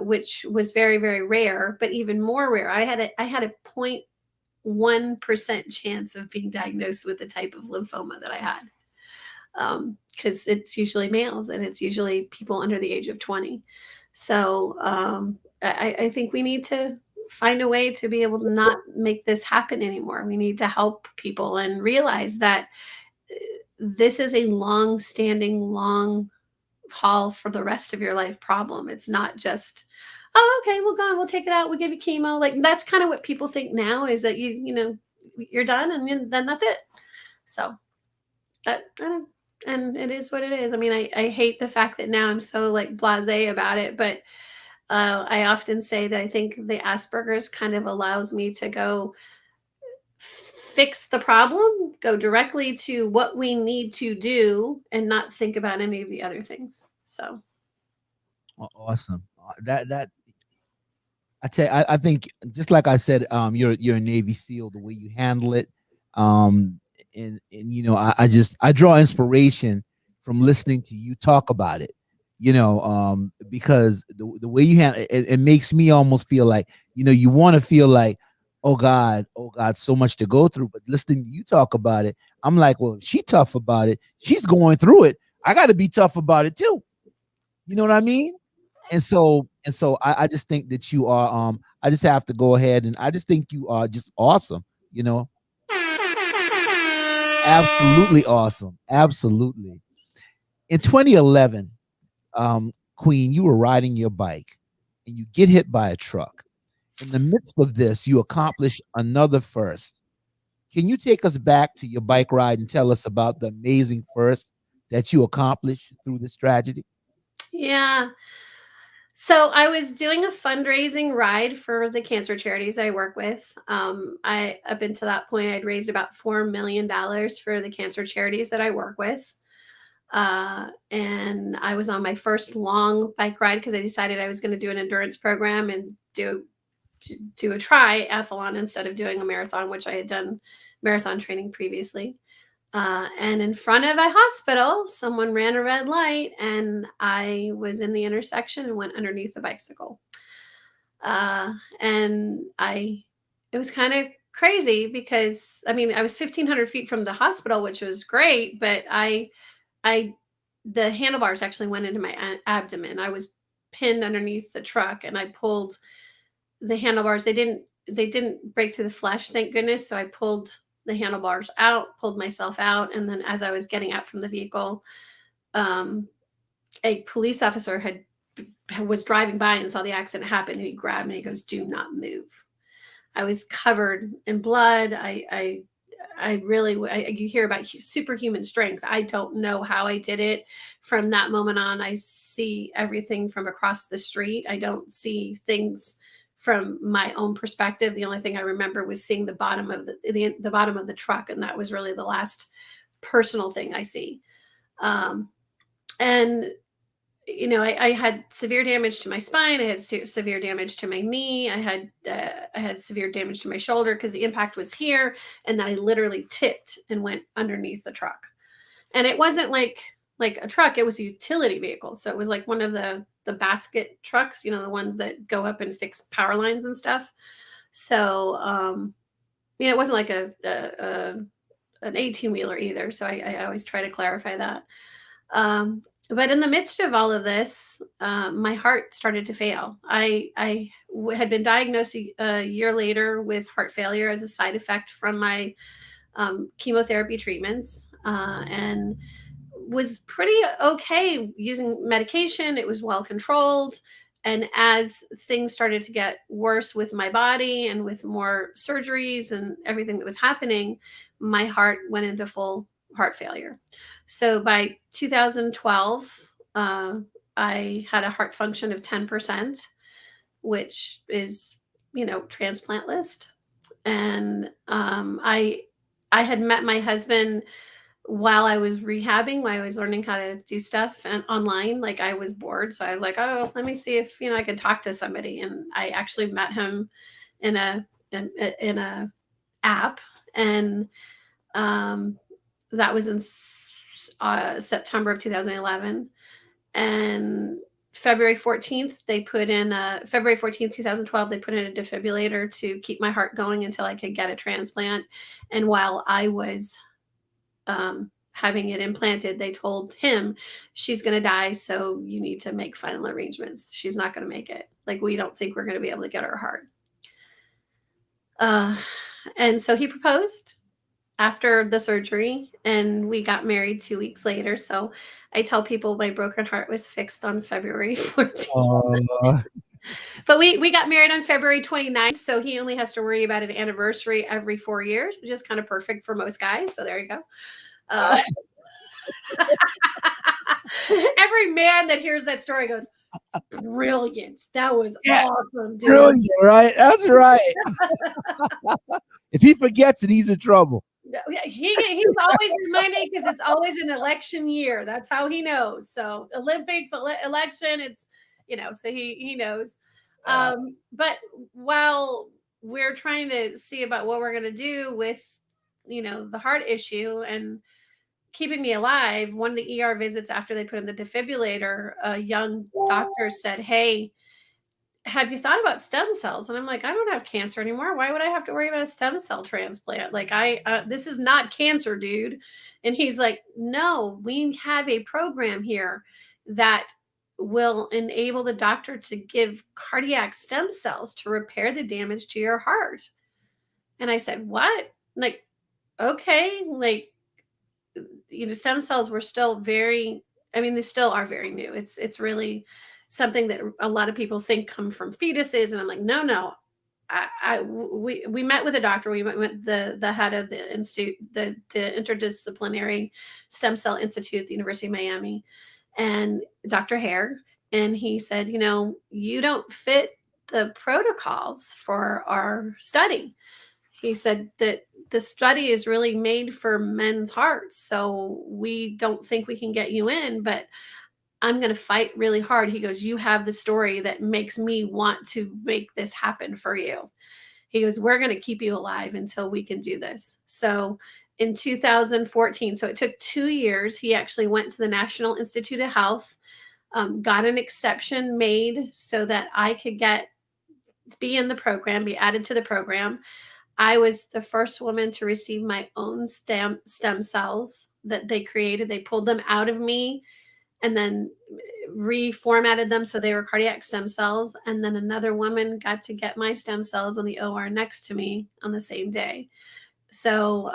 which was very, very rare, but even more rare. I had a 0.1% chance of being diagnosed with the type of lymphoma that I had. Because it's usually males and it's usually people under the age of 20. So I think we need to find a way to be able to not make this happen anymore. We need to help people and realize that this is a long-standing, long haul for the rest of your life problem. It's not just, oh, okay, we'll go, we'll take it out, we'll give you chemo. Like, that's kind of what people think now, is that you're done and then that's it. So that, and it is what it is. I mean, I hate the fact that now I'm so like blasé about it, but I often say that I think the Asperger's kind of allows me to go fix the problem, go directly to what we need to do, and not think about any of the other things. So Awesome. That I tell you, I think just like I said, you're a Navy SEAL. The way you handle it, um, and you know, I draw inspiration from listening to you talk about it. You know, because the way you handle it, it makes me almost feel like, you know, you want to feel like, oh God, so much to go through. But listening to you talk about it, I'm like, well, if she tough about it, she's going through it. I got to be tough about it too. You know what I mean? And so I just think that you are I just have to go ahead and I just think you are just awesome, you know. Absolutely awesome. Absolutely. In 2011, Queen, you were riding your bike and you get hit by a truck. In the midst of this, you accomplish another first. Can you take us back to your bike ride and tell us about the amazing first that you accomplished through this tragedy? yeah. So I was doing a fundraising ride for the cancer charities I work with. I up until that point I'd raised about $4 million for the cancer charities that I work with. And I was on my first long bike ride because I decided I was going to do an endurance program and do a triathlon instead of doing a marathon, which I had done marathon training previously. And in front of a hospital, someone ran a red light, and I was in the intersection and went underneath the bicycle. And it was kind of crazy because I mean, I was 1,500 feet from the hospital, which was great, but the handlebars actually went into my abdomen. I was pinned underneath the truck, and I pulled the handlebars. They didn't break through the flesh, thank goodness. So I pulled the handlebars out, pulled myself out, and then as I was getting out from the vehicle, a police officer was driving by and saw the accident happen, and he grabbed me and he goes, "Do not move." I was covered in blood. You hear about superhuman strength. I don't know how I did it. From that moment on, I see everything from across the street. I don't see things from my own perspective. The only thing I remember was seeing the bottom of the bottom of the truck, and that was really the last personal thing I see. And you know, I had severe damage to my spine. I had severe damage to my knee. I had severe damage to my shoulder because the impact was here, and then I literally tipped and went underneath the truck. And it wasn't like a truck; it was a utility vehicle. So it was like one of the basket trucks, you know, the ones that go up and fix power lines and stuff. So it wasn't like an 18-wheeler either. So I always try to clarify that. But in the midst of all of this, my heart started to fail. I had been diagnosed a year later with heart failure as a side effect from my chemotherapy treatments, and was pretty okay using medication. It was well controlled. And as things started to get worse with my body and with more surgeries and everything that was happening, my heart went into full heart failure. So by 2012, I had a heart function of 10%, which is, transplant list. And I had met my husband while I was rehabbing, while I was learning how to do stuff and online. Like, I was bored, so I was like, oh, let me see if I could talk to somebody. And I actually met him in a app, and that was in September of 2011. And February 14th, 2012, they put in a defibrillator to keep my heart going until I could get a transplant. And while I was having it implanted, they told him, she's going to die, so you need to make final arrangements. She's not going to make it. Like, we don't think we're going to be able to get her heart. And so he proposed after the surgery, and we got married 2 weeks later. So I tell people my broken heart was fixed on February 14th. But we got married on February 29th, so he only has to worry about an anniversary every 4 years, which is kind of perfect for most guys. So there you go. Every man that hears that story goes, brilliant. That was awesome, dude. Brilliant, right? That's right. If he forgets it, he's in trouble. Yeah, he's always reminding because it's always an election year. That's how he knows. So Olympics, election, it's so he knows. Uh, But while we're trying to see about what we're gonna do with the heart issue and keeping me alive, one of the ER visits after they put in the defibrillator, a young doctor said, "Hey, have you thought about stem cells?" And I'm like, I don't have cancer anymore. Why would I have to worry about a stem cell transplant? Like, this is not cancer, dude. And he's like, no, we have a program here that will enable the doctor to give cardiac stem cells to repair the damage to your heart. And I said, what? Like, okay. Like, stem cells were still very, I mean, they still are very new. It's really something that a lot of people think come from fetuses, and I'm like, no, no. We met with a doctor. We met with the head of the institute, the interdisciplinary stem cell institute at the University of Miami, and Dr. Hare, and he said, you don't fit the protocols for our study. He said that the study is really made for men's hearts. So we don't think we can get you in, but I'm going to fight really hard. He goes, you have the story that makes me want to make this happen for you. He goes, we're going to keep you alive until we can do this. So in 2014, so it took 2 years, he actually went to the National Institute of Health, got an exception made so that I could be in the program, be added to the program. I was the first woman to receive my own stem cells that they created. They pulled them out of me and then reformatted them so they were cardiac stem cells. And then another woman got to get my stem cells in the OR next to me on the same day. So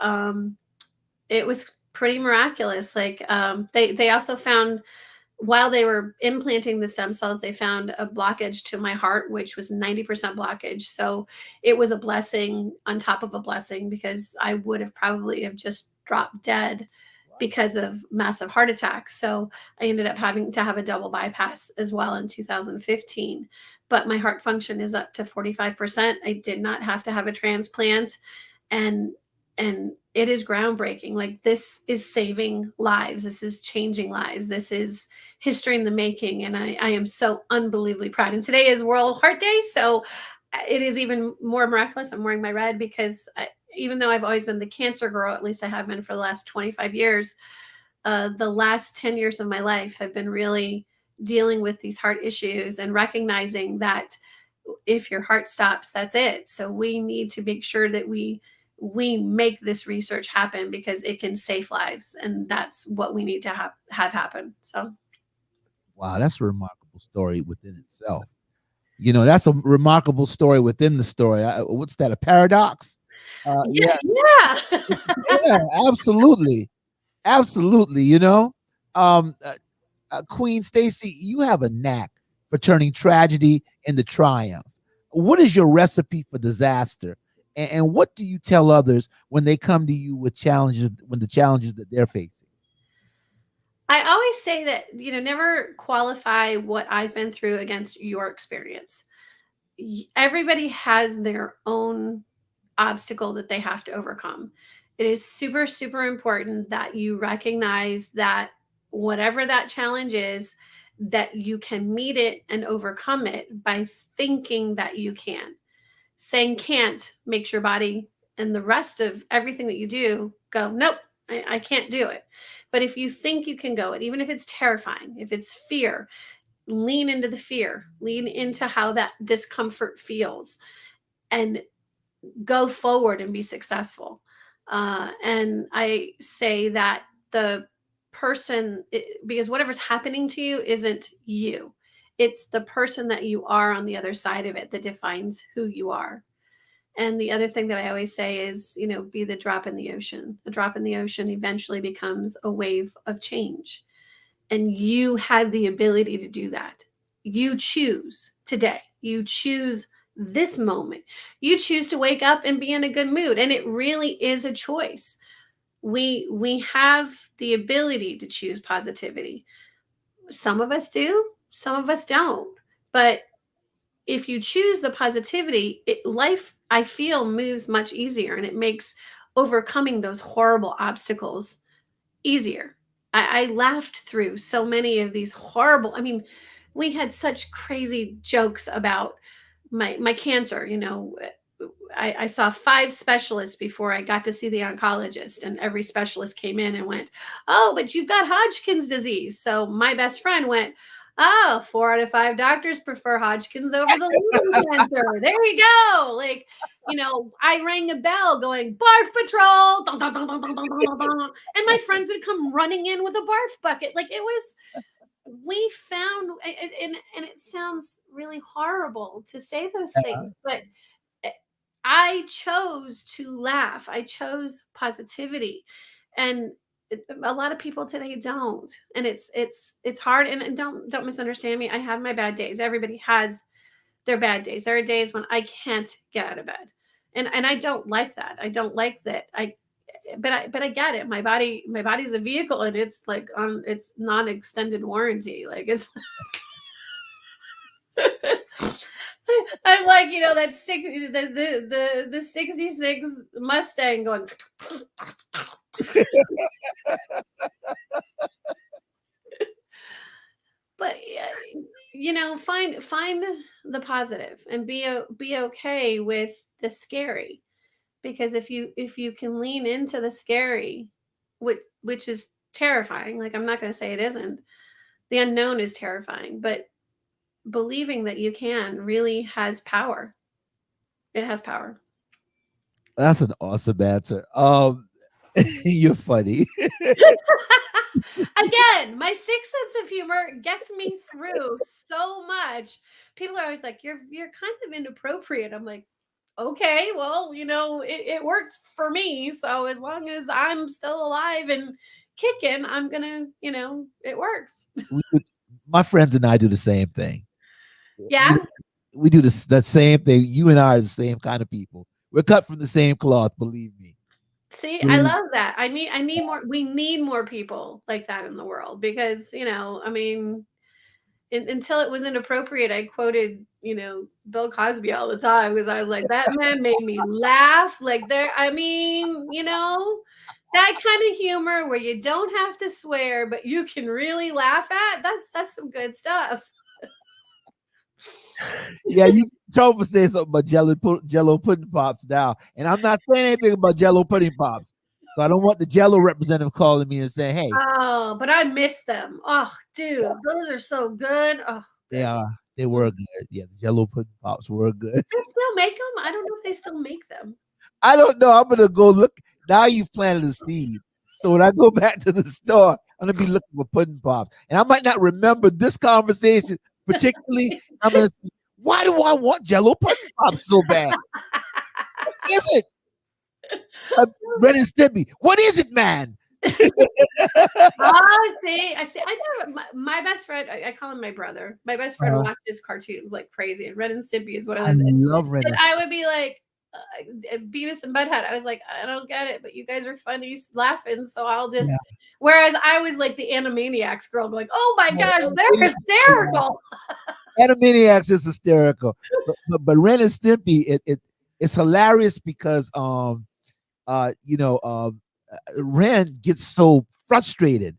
it was pretty miraculous. Like they also found, while they were implanting the stem cells, they found a blockage to my heart, which was 90% blockage. So it was a blessing on top of a blessing, because I would have probably have just dropped dead because of massive heart attacks. So I ended up having to have a double bypass as well in 2015. But my heart function is up to 45%. I did not have to have a transplant. And it is groundbreaking. Like, this is saving lives. This is changing lives. This is history in the making. And I am so unbelievably proud. And today is World Heart Day. So it is even more miraculous. I'm wearing my red because even though I've always been the cancer girl, at least I have been for the last 25 years, the last 10 years of my life have been really dealing with these heart issues and recognizing that if your heart stops, that's it. So we need to make sure that we make this research happen, because it can save lives, and that's what we need to have happen. So wow, that's a remarkable story within itself. That's a remarkable story within the story. What's that? A paradox? yeah, Yeah, yeah. yeah, absolutely, absolutely. Um, uh, Queen Stacy, you have a knack for turning tragedy into triumph. What is your recipe for disaster? And what do you tell others when they come to you with challenges, when the challenges that they're facing? I always say that, never qualify what I've been through against your experience. Everybody has their own obstacle that they have to overcome. It is super, super important that you recognize that whatever that challenge is, that you can meet it and overcome it by thinking that you can. Saying can't makes your body and the rest of everything that you do go, nope, I can't do it. But if you think you can go it, even if it's terrifying, if it's fear, lean into the fear, lean into how that discomfort feels, and go forward and be successful. And I say that the because whatever's happening to you isn't you, it's the person that you are on the other side of it that defines who you are. And the other thing that I always say is, be the drop in the ocean. The drop in the ocean eventually becomes a wave of change. And you have the ability to do that. You choose today. You choose this moment. You choose to wake up and be in a good mood. And it really is a choice. We have the ability to choose positivity. Some of us do, some of us don't. But if you choose the positivity, life, I feel, moves much easier, and it makes overcoming those horrible obstacles easier. I laughed through so many of these horrible, I mean, we had such crazy jokes about my cancer, you know. I saw 5 specialists before I got to see the oncologist, and every specialist came in and went, "Oh, but you've got Hodgkin's disease." So my best friend went, "Oh, 4 out of 5 doctors prefer Hodgkin's over the lupus cancer." There you go. Like, you know, I rang a bell going, "Barf patrol!" Dun, dun, dun, dun, dun, dun, dun, dun, and my friends would come running in with a barf bucket. Like, it was, we found, and it sounds really horrible to say those things, but I chose to laugh. I chose positivity. And a lot of people today don't. And it's hard, and don't misunderstand me. I have my bad days. Everybody has their bad days. There are days when I can't get out of bed. And I don't like that. I don't like that. But I get it. My body's a vehicle, and it's like on its non-extended warranty. Like, it's I'm like, you know, that the 66 Mustang going. But you know, find the positive, and be okay with the scary, because if you can lean into the scary, which is terrifying. Like, I'm not going to say it isn't. The unknown is terrifying, but believing that you can really has power. It has power. That's an awesome answer. You're funny. Again, my sixth sense of humor gets me through so much. People are always like, "You're kind of inappropriate." I'm like, "Okay, well, you know, it works for me. So as long as I'm still alive and kicking, I'm gonna, you know, it works." My friends and I do the same thing. Yeah. We do this that same thing. You and I are the same kind of people. We're cut from the same cloth, believe me. See, I We, love that. I need more. We need more people like that in the world, because, you know, I mean, until it was inappropriate, I quoted, you know, Bill Cosby all the time, because I was like, that man made me laugh. Like, there, I mean, you know, that kind of humor where you don't have to swear, but you can really laugh at. That's some good stuff. yeah, you told for saying something about Jello pudding pops now, and I'm not saying anything about Jello pudding pops. So I don't want the Jello representative calling me and saying, "Hey, Oh, but I miss them. Oh, dude, those are so good. Oh, they good. are they were good. Yeah, the Jello pudding pops were good." They still make them. I don't know if they still make them. I don't know. I'm gonna go look. Now you've planted a seed. So when I go back to the store, I'm gonna be looking for pudding pops, and I might not remember this conversation particularly. I'm gonna see, why do I want Jello pudding pops so bad? What is it? Ren and Stimpy. What is it, man? Oh, see, I see. I know my best friend. I call him my brother. My best friend Uh, watches cartoons like crazy, and Ren and Stimpy is one of I those. love Ren And and I would be like, Beavis and Butthead. I was like, I don't get it, but you guys are funny, laughing, so I'll just. Yeah. Whereas I was like the Animaniacs girl, going, "Oh my gosh, they're Yeah. hysterical." Animaniacs is hysterical, but Ren and Stimpy, it's hilarious because you know, Ren gets so frustrated.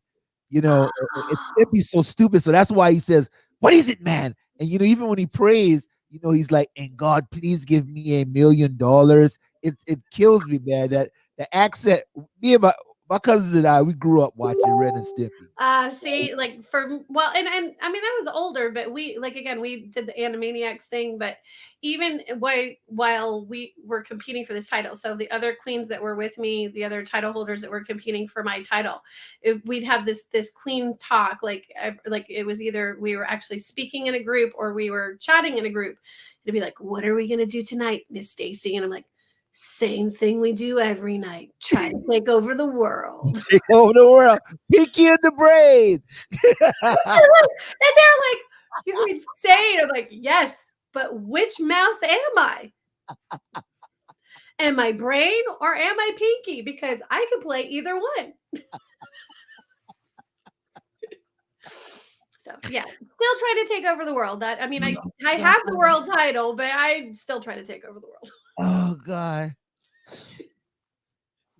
You know, it's Stimpy's so stupid, so that's why he says, "What is it, man?" And you know, even when he prays, you know, he's like, "And God, please give me $1 million." It kills me, man. That the accent. Me and my cousins and I, we grew up watching Ren and Stimpy. See, like, for, well, and I mean, I was older, but we, like, again, we did the Animaniacs thing, but even while we were competing for this title, so the other queens that were with me, the other title holders that were competing for my title, we'd have this queen talk, like it was either we were actually speaking in a group or we were chatting in a group. It'd be like, "What are we gonna do tonight, Miss Stacy?" And I'm like, "Same thing we do every night. Try to take over the world." Take over the world. Pinky in the brain. And they're like, "You're insane." I'm like, "Yes, but which mouse am I? Am I brain or am I Pinky? Because I can play either one." So yeah, still trying to take over the world. That, I mean, I have the world title, but I still try to take over the world. Oh God.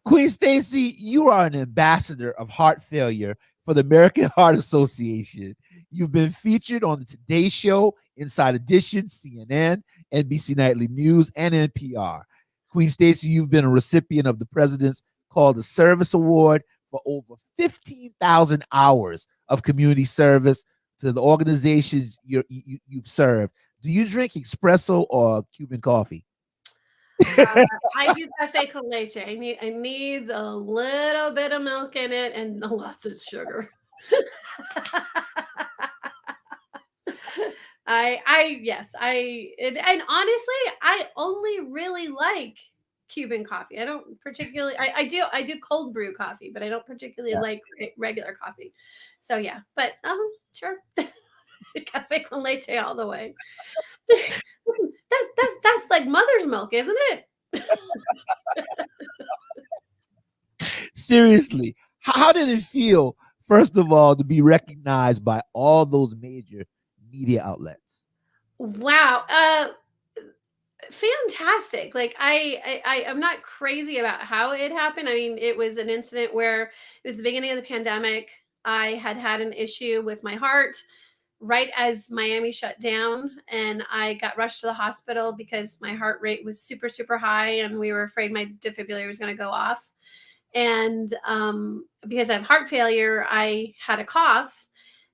Queen Stacy, you are an ambassador of heart failure for the American Heart Association. You've been featured on the Today Show, Inside Edition, CNN, NBC Nightly News, and NPR. Queen Stacy, you've been a recipient of the President's Call to Service Award for over 15,000 hours of community service to the organizations you've served. Do you drink espresso or Cuban coffee? I do cafe con leche. I need a little bit of milk in it and lots of sugar. Yes, and honestly, I only really like Cuban coffee. I don't particularly I do cold brew coffee, but I don't particularly Yeah. like regular coffee. So yeah, but sure. Cafe con leche all the way. Listen, that's like mother's milk, isn't it? Seriously, how did it feel, first of all, to be recognized by all those major media outlets? Wow. Fantastic. Like I'm not crazy about how it happened. I mean, it was an incident where it was the beginning of the pandemic. I had an issue with my heart right as Miami shut down, and I got rushed to the hospital because my heart rate was super super high and we were afraid my defibrillator was going to go off. And because I have heart failure, I had a cough,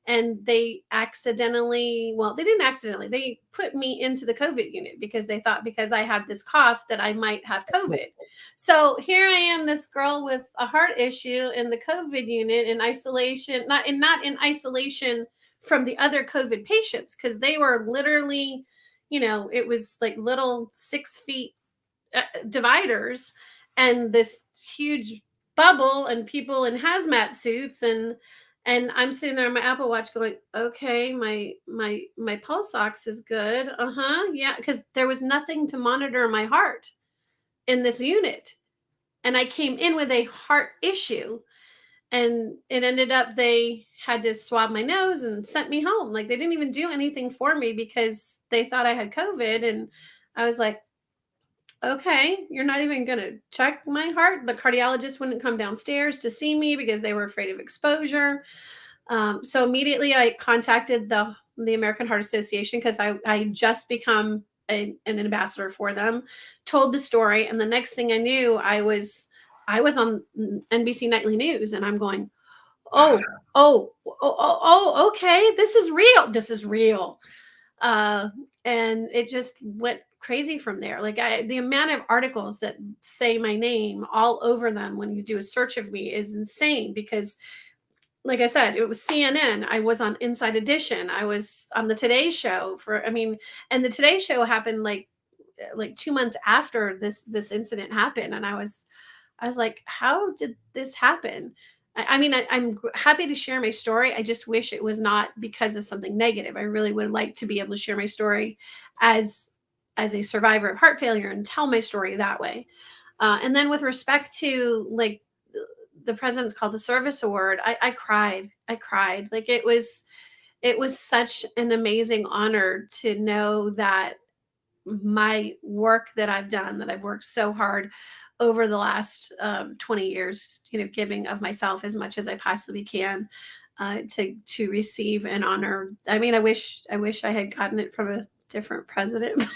and they accidentally, well, they didn't accidentally, they put me into the COVID unit because they thought because I had this cough that I might have COVID. So here I am, this girl with a heart issue in the COVID unit in isolation, not in isolation from the other COVID patients, because they were literally, it was like little 6 feet dividers and this huge bubble and people in hazmat suits, and I'm sitting there on my Apple Watch going, okay, my pulse ox is good. Yeah, because there was nothing to monitor my heart in this unit. And I came in with a heart issue, and it ended up they had to swab my nose and sent me home. Like, they didn't even do anything for me because they thought I had COVID. And I was like, okay, you're not even going to check my heart. The cardiologist wouldn't come downstairs to see me because they were afraid of exposure. So immediately I contacted the American Heart Association, because I just become an ambassador for them, told the story. And the next thing I knew, I was on NBC Nightly News, and I'm going, okay, this is real. This is real. Uh, and it just went crazy from there. Like, the amount of articles that say my name all over them when you do a search of me is insane, because like I said, it was CNN. I was on Inside Edition. I was on the Today Show and the Today Show happened like 2 months after this incident happened. And I was like, how did this happen? I'm happy to share my story. I just wish it was not because of something negative. I really would like to be able to share my story as a survivor of heart failure and tell my story that way. And then with respect to like the President's Call to Service Award, I cried. I cried. Like, it was such an amazing honor to know that my work that I've done, that I've worked so hard over the last 20 years, giving of myself as much as I possibly can, to receive an honor. I mean, I wish I had gotten it from a different president.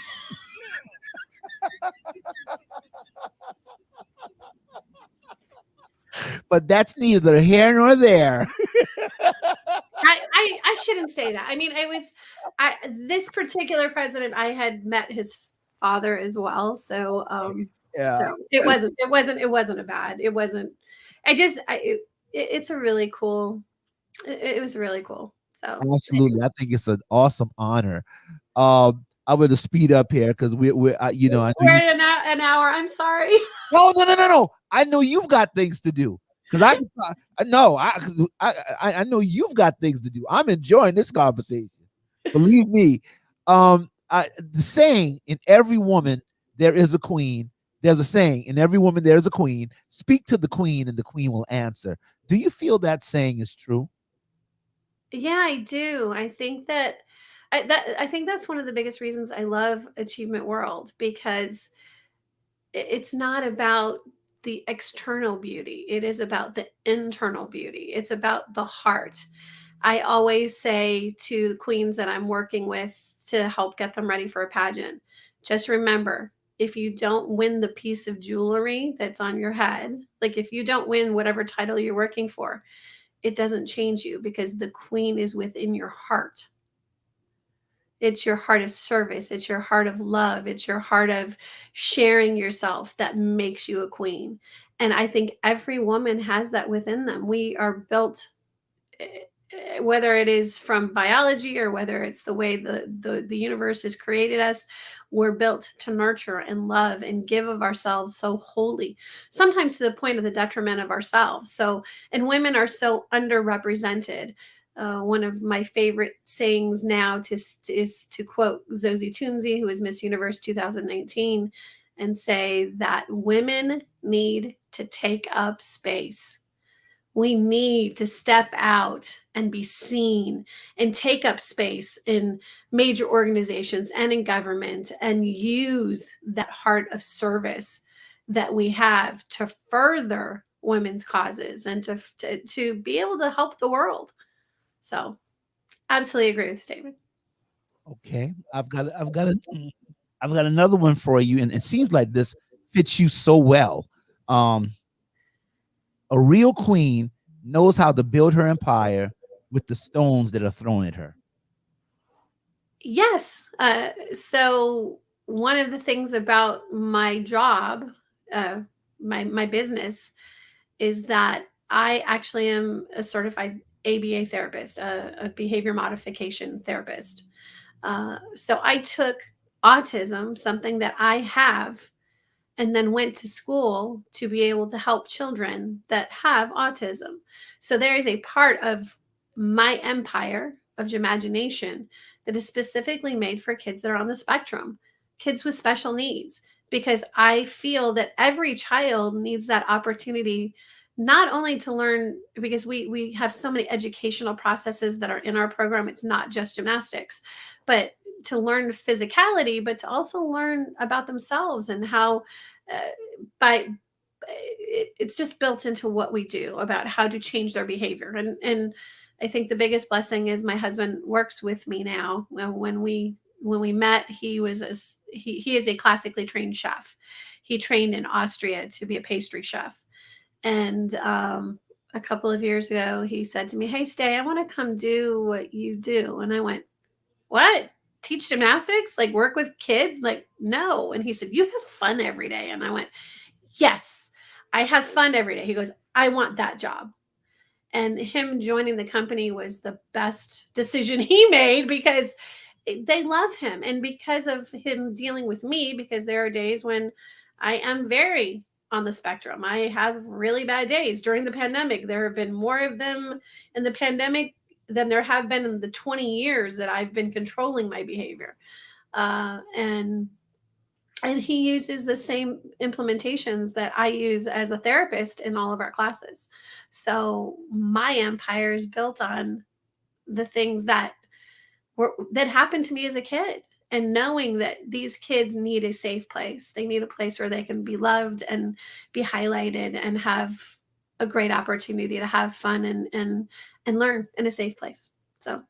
But that's neither here nor there. I shouldn't say that. I mean, this particular president, I had met his father as well. So Yeah, so it wasn't a bad. It wasn't. It's a really cool. It was really cool. So absolutely. I think it's an awesome honor. I'm going to speed up here because I know we're you. at an hour. I'm sorry. No, no, no, no, no. I know you've got things to do because no, I know you've got things to do. I'm enjoying this conversation. Believe me. The saying, in every woman there is a queen. There's a saying, in every woman there's a queen. Speak to the queen, and the queen will answer. Do you feel that saying is true? Yeah, I do. I think that's one of the biggest reasons I love Achievement World, because it's not about the external beauty. It is about the internal beauty. It's about the heart. I always say to the queens that I'm working with to help get them ready for a pageant, just remember, if you don't win the piece of jewelry that's on your head, like if you don't win whatever title you're working for, it doesn't change you, because the queen is within your heart. It's your heart of service. It's your heart of love. It's your heart of sharing yourself that makes you a queen. And I think every woman has that within them. We are built, whether it is from biology or whether it's the way the universe has created us, we're built to nurture and love and give of ourselves so wholly, sometimes to the point of the detriment of ourselves. So, and women are so underrepresented. One of my favorite sayings now is to quote Zosie Tunzi, who is Miss Universe 2019, and say that women need to take up space. We need to step out and be seen and take up space in major organizations and in government, and use that heart of service that we have to further women's causes and to be able to help the world. So, absolutely agree with the statement. Okay, I've got another one for you, and it seems like this fits you so well. Um, a real queen knows how to build her empire with the stones that are thrown at her. Yes. So one of the things about my job, uh, my business, is that I actually am a certified ABA therapist, a behavior modification therapist. So I took autism, something that I have, and then went to school to be able to help children that have autism. So there is a part of my empire of imagination that is specifically made for kids that are on the spectrum, kids with special needs, because I feel that every child needs that opportunity, not only to learn, because we have so many educational processes that are in our program. It's not just gymnastics, but to learn physicality, but to also learn about themselves and how uh, by it's just built into what we do about how to change their behavior. And I think the biggest blessing is my husband works with me now. When we met, he is a classically trained chef. He trained in Austria to be a pastry chef. And a couple of years ago, he said to me, "Hey, Stay, I want to come do what you do." And I went, "What? Teach gymnastics? Like work with kids?" Like, no. And he said, "You have fun every day." And I went, "Yes, I have fun every day." He goes, "I want that job." And him joining the company was the best decision he made, because they love him. And because of him dealing with me, because there are days when I am very on the spectrum. I have really bad days. During the pandemic, there have been more of them in the pandemic than there have been in the 20 years that I've been controlling my behavior. And he uses the same implementations that I use as a therapist in all of our classes. So my empire is built on the things that happened to me as a kid, and knowing that these kids need a safe place. They need a place where they can be loved and be highlighted and have a great opportunity to have fun and learn in a safe place. So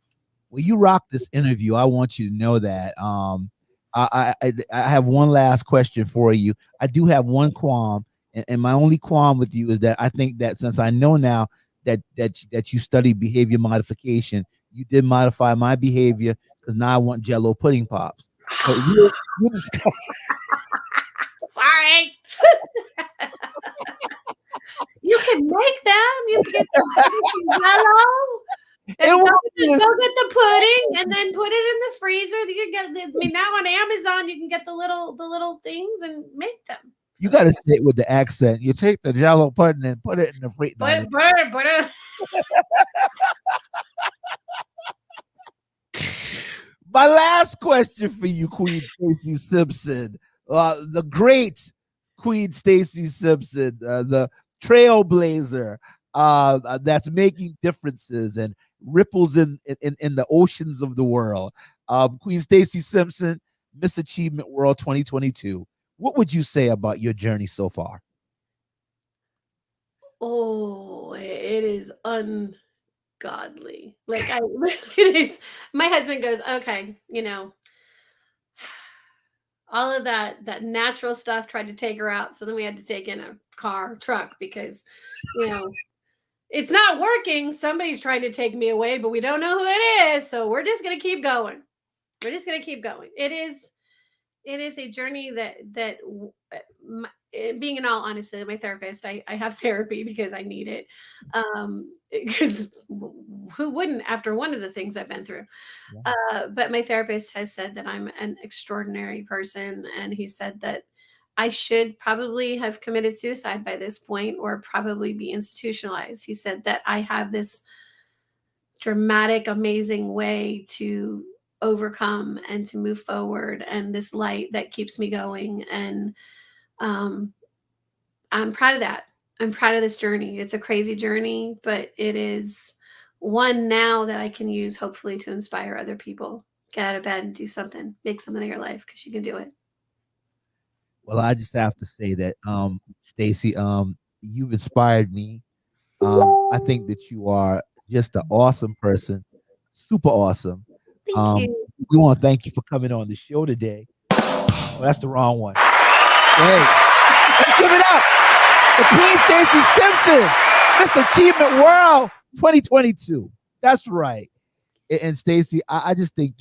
Well, you rock this interview. I want you to know that. I have one last question for you. I do have one qualm, and my only qualm with you is that I think that since I know now that you study behavior modification, you did modify my behavior because now I want Jello pudding pops. So we'll just sorry. You can make them. You can get some Jello. And go get the pudding and then put it in the freezer. You can get. I mean, now on Amazon you can get the little things and make them. So, you got to say it with the accent. You take the Jello pudding and put it in the freezer. Put it. My last question for you, Queen Stacy Simpson, the great Queen Stacy Simpson, the trailblazer that's making differences and ripples in the oceans of the world. Queen Stacy Simpson, Miss Achievement World 2022. What would you say about your journey so far? Oh, it is ungodly. Like I it is my husband goes, "Okay, all of that natural stuff tried to take her out, so then we had to take in a truck because, you know, it's not working. Somebody's trying to take me away, but we don't know who it is, so we're just going to keep going. We're just going to keep going." It is a journey being in all honesty, my therapist, I have therapy because I need it. Because who wouldn't after one of the things I've been through? Yeah. But my therapist has said that I'm an extraordinary person, and he said that I should probably have committed suicide by this point or probably be institutionalized. He said that I have this dramatic, amazing way to overcome and to move forward, and this light that keeps me going. And um, I'm proud of that. I'm proud of this journey. It's a crazy journey, but it is one now that I can use hopefully to inspire other people. Get out of bed and do something, make something of your life because you can do it. Well, I just have to say that, Stacy, you've inspired me. I think that you are just an awesome person, super awesome. Thank Um, you. we want to thank you for coming on the show today. Oh, that's the wrong one. Hey, let's give it up for Queen Stacy Simpson, Miss Achievement World 2022. That's right. And Stacy, I just think,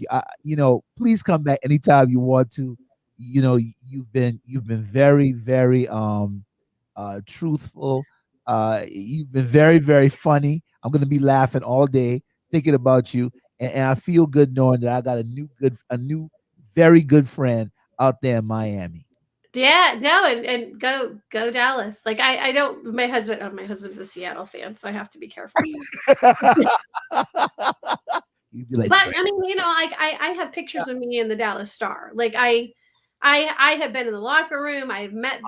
please come back anytime you want to. You've been very, very truthful. You've been very, very funny. I'm gonna be laughing all day thinking about you, and I feel good knowing that I got a new, very good friend out there in Miami. Yeah, no, and go Dallas. Like I don't my husband's a Seattle fan, so I have to be careful. You'd be like, But I mean, like I have pictures of me in the Dallas Star. Like I have been in the locker room. I've met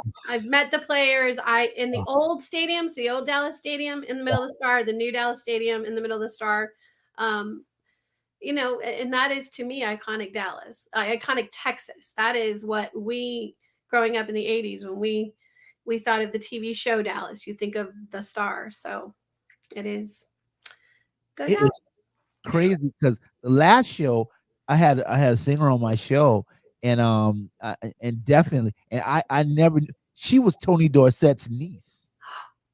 the players. I in the oh, old stadiums, the old Dallas Stadium in the middle of the Star, the new Dallas Stadium in the middle of the Star. Um, and that is to me iconic Dallas, iconic Texas. That is what we growing up in the '80s when we thought of the TV show Dallas. You think of the Star, so it is go it Dallas. is crazy because the last show I had a singer on my show, and definitely, and I never she was Tony Dorsett's niece.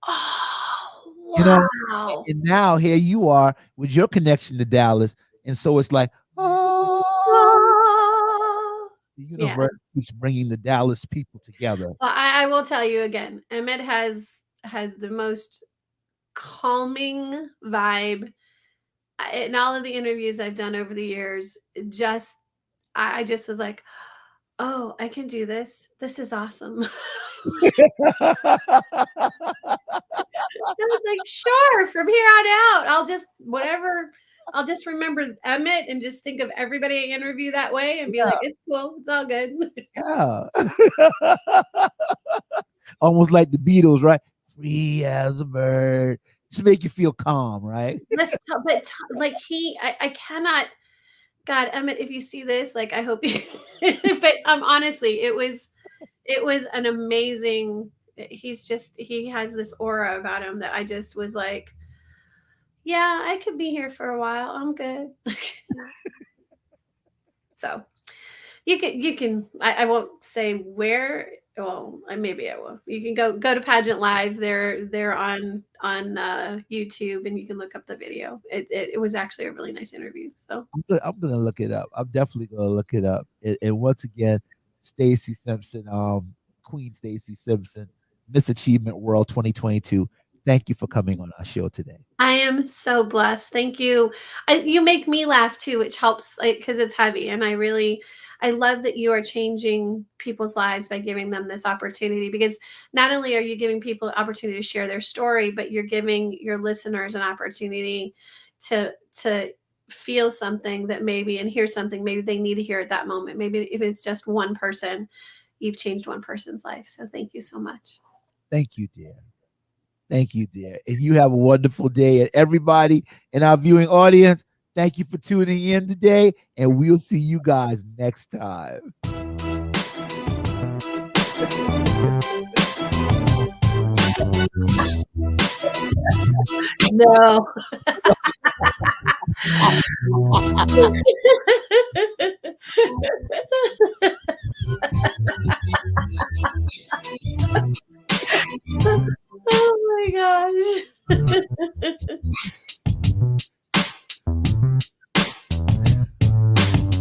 Oh You know, wow! and now here you are with your connection to Dallas, and so it's like, oh, Ah. the Yeah. universe keeps bringing the Dallas people together. Well, I will tell you again, Emmett has the most calming vibe. In all of the interviews I've done over the years, just I just was like, "Oh, I can do this. This is awesome." I was like, "Sure, from here on out, I'll just whatever. I'll just remember Emmett and just think of everybody I interview that way and be Yeah, like, it's cool. It's all good." yeah. Almost like the Beatles, right? Free as a bird. Just make you feel calm, right? Like I cannot. God, Emmett, if you see this, like I hope you. But honestly, it was an amazing. He has this aura about him that I just was like, yeah, I could be here for a while. I'm good. So you can I won't say where. Well, maybe I will. You can go to Pageant Live. They're on YouTube, and you can look up the video. It was actually a really nice interview. So I'm gonna look it up. I'm definitely gonna look it up. And once again, Stacy Simpson, Queen Stacy Simpson, Miss Achievement World 2022. Thank you for coming on our show today. I am so blessed. Thank you. You make me laugh too, which helps because it's heavy. And I love that you are changing people's lives by giving them this opportunity because not only are you giving people an opportunity to share their story, but you're giving your listeners an opportunity to feel something that maybe and hear something maybe they need to hear at that moment. Maybe if it's just one person, you've changed one person's life. So thank you so much. Thank you, dear. Thank you, dear. And you have a wonderful day. And everybody in our viewing audience, thank you for tuning in today. And we'll see you guys next time. No.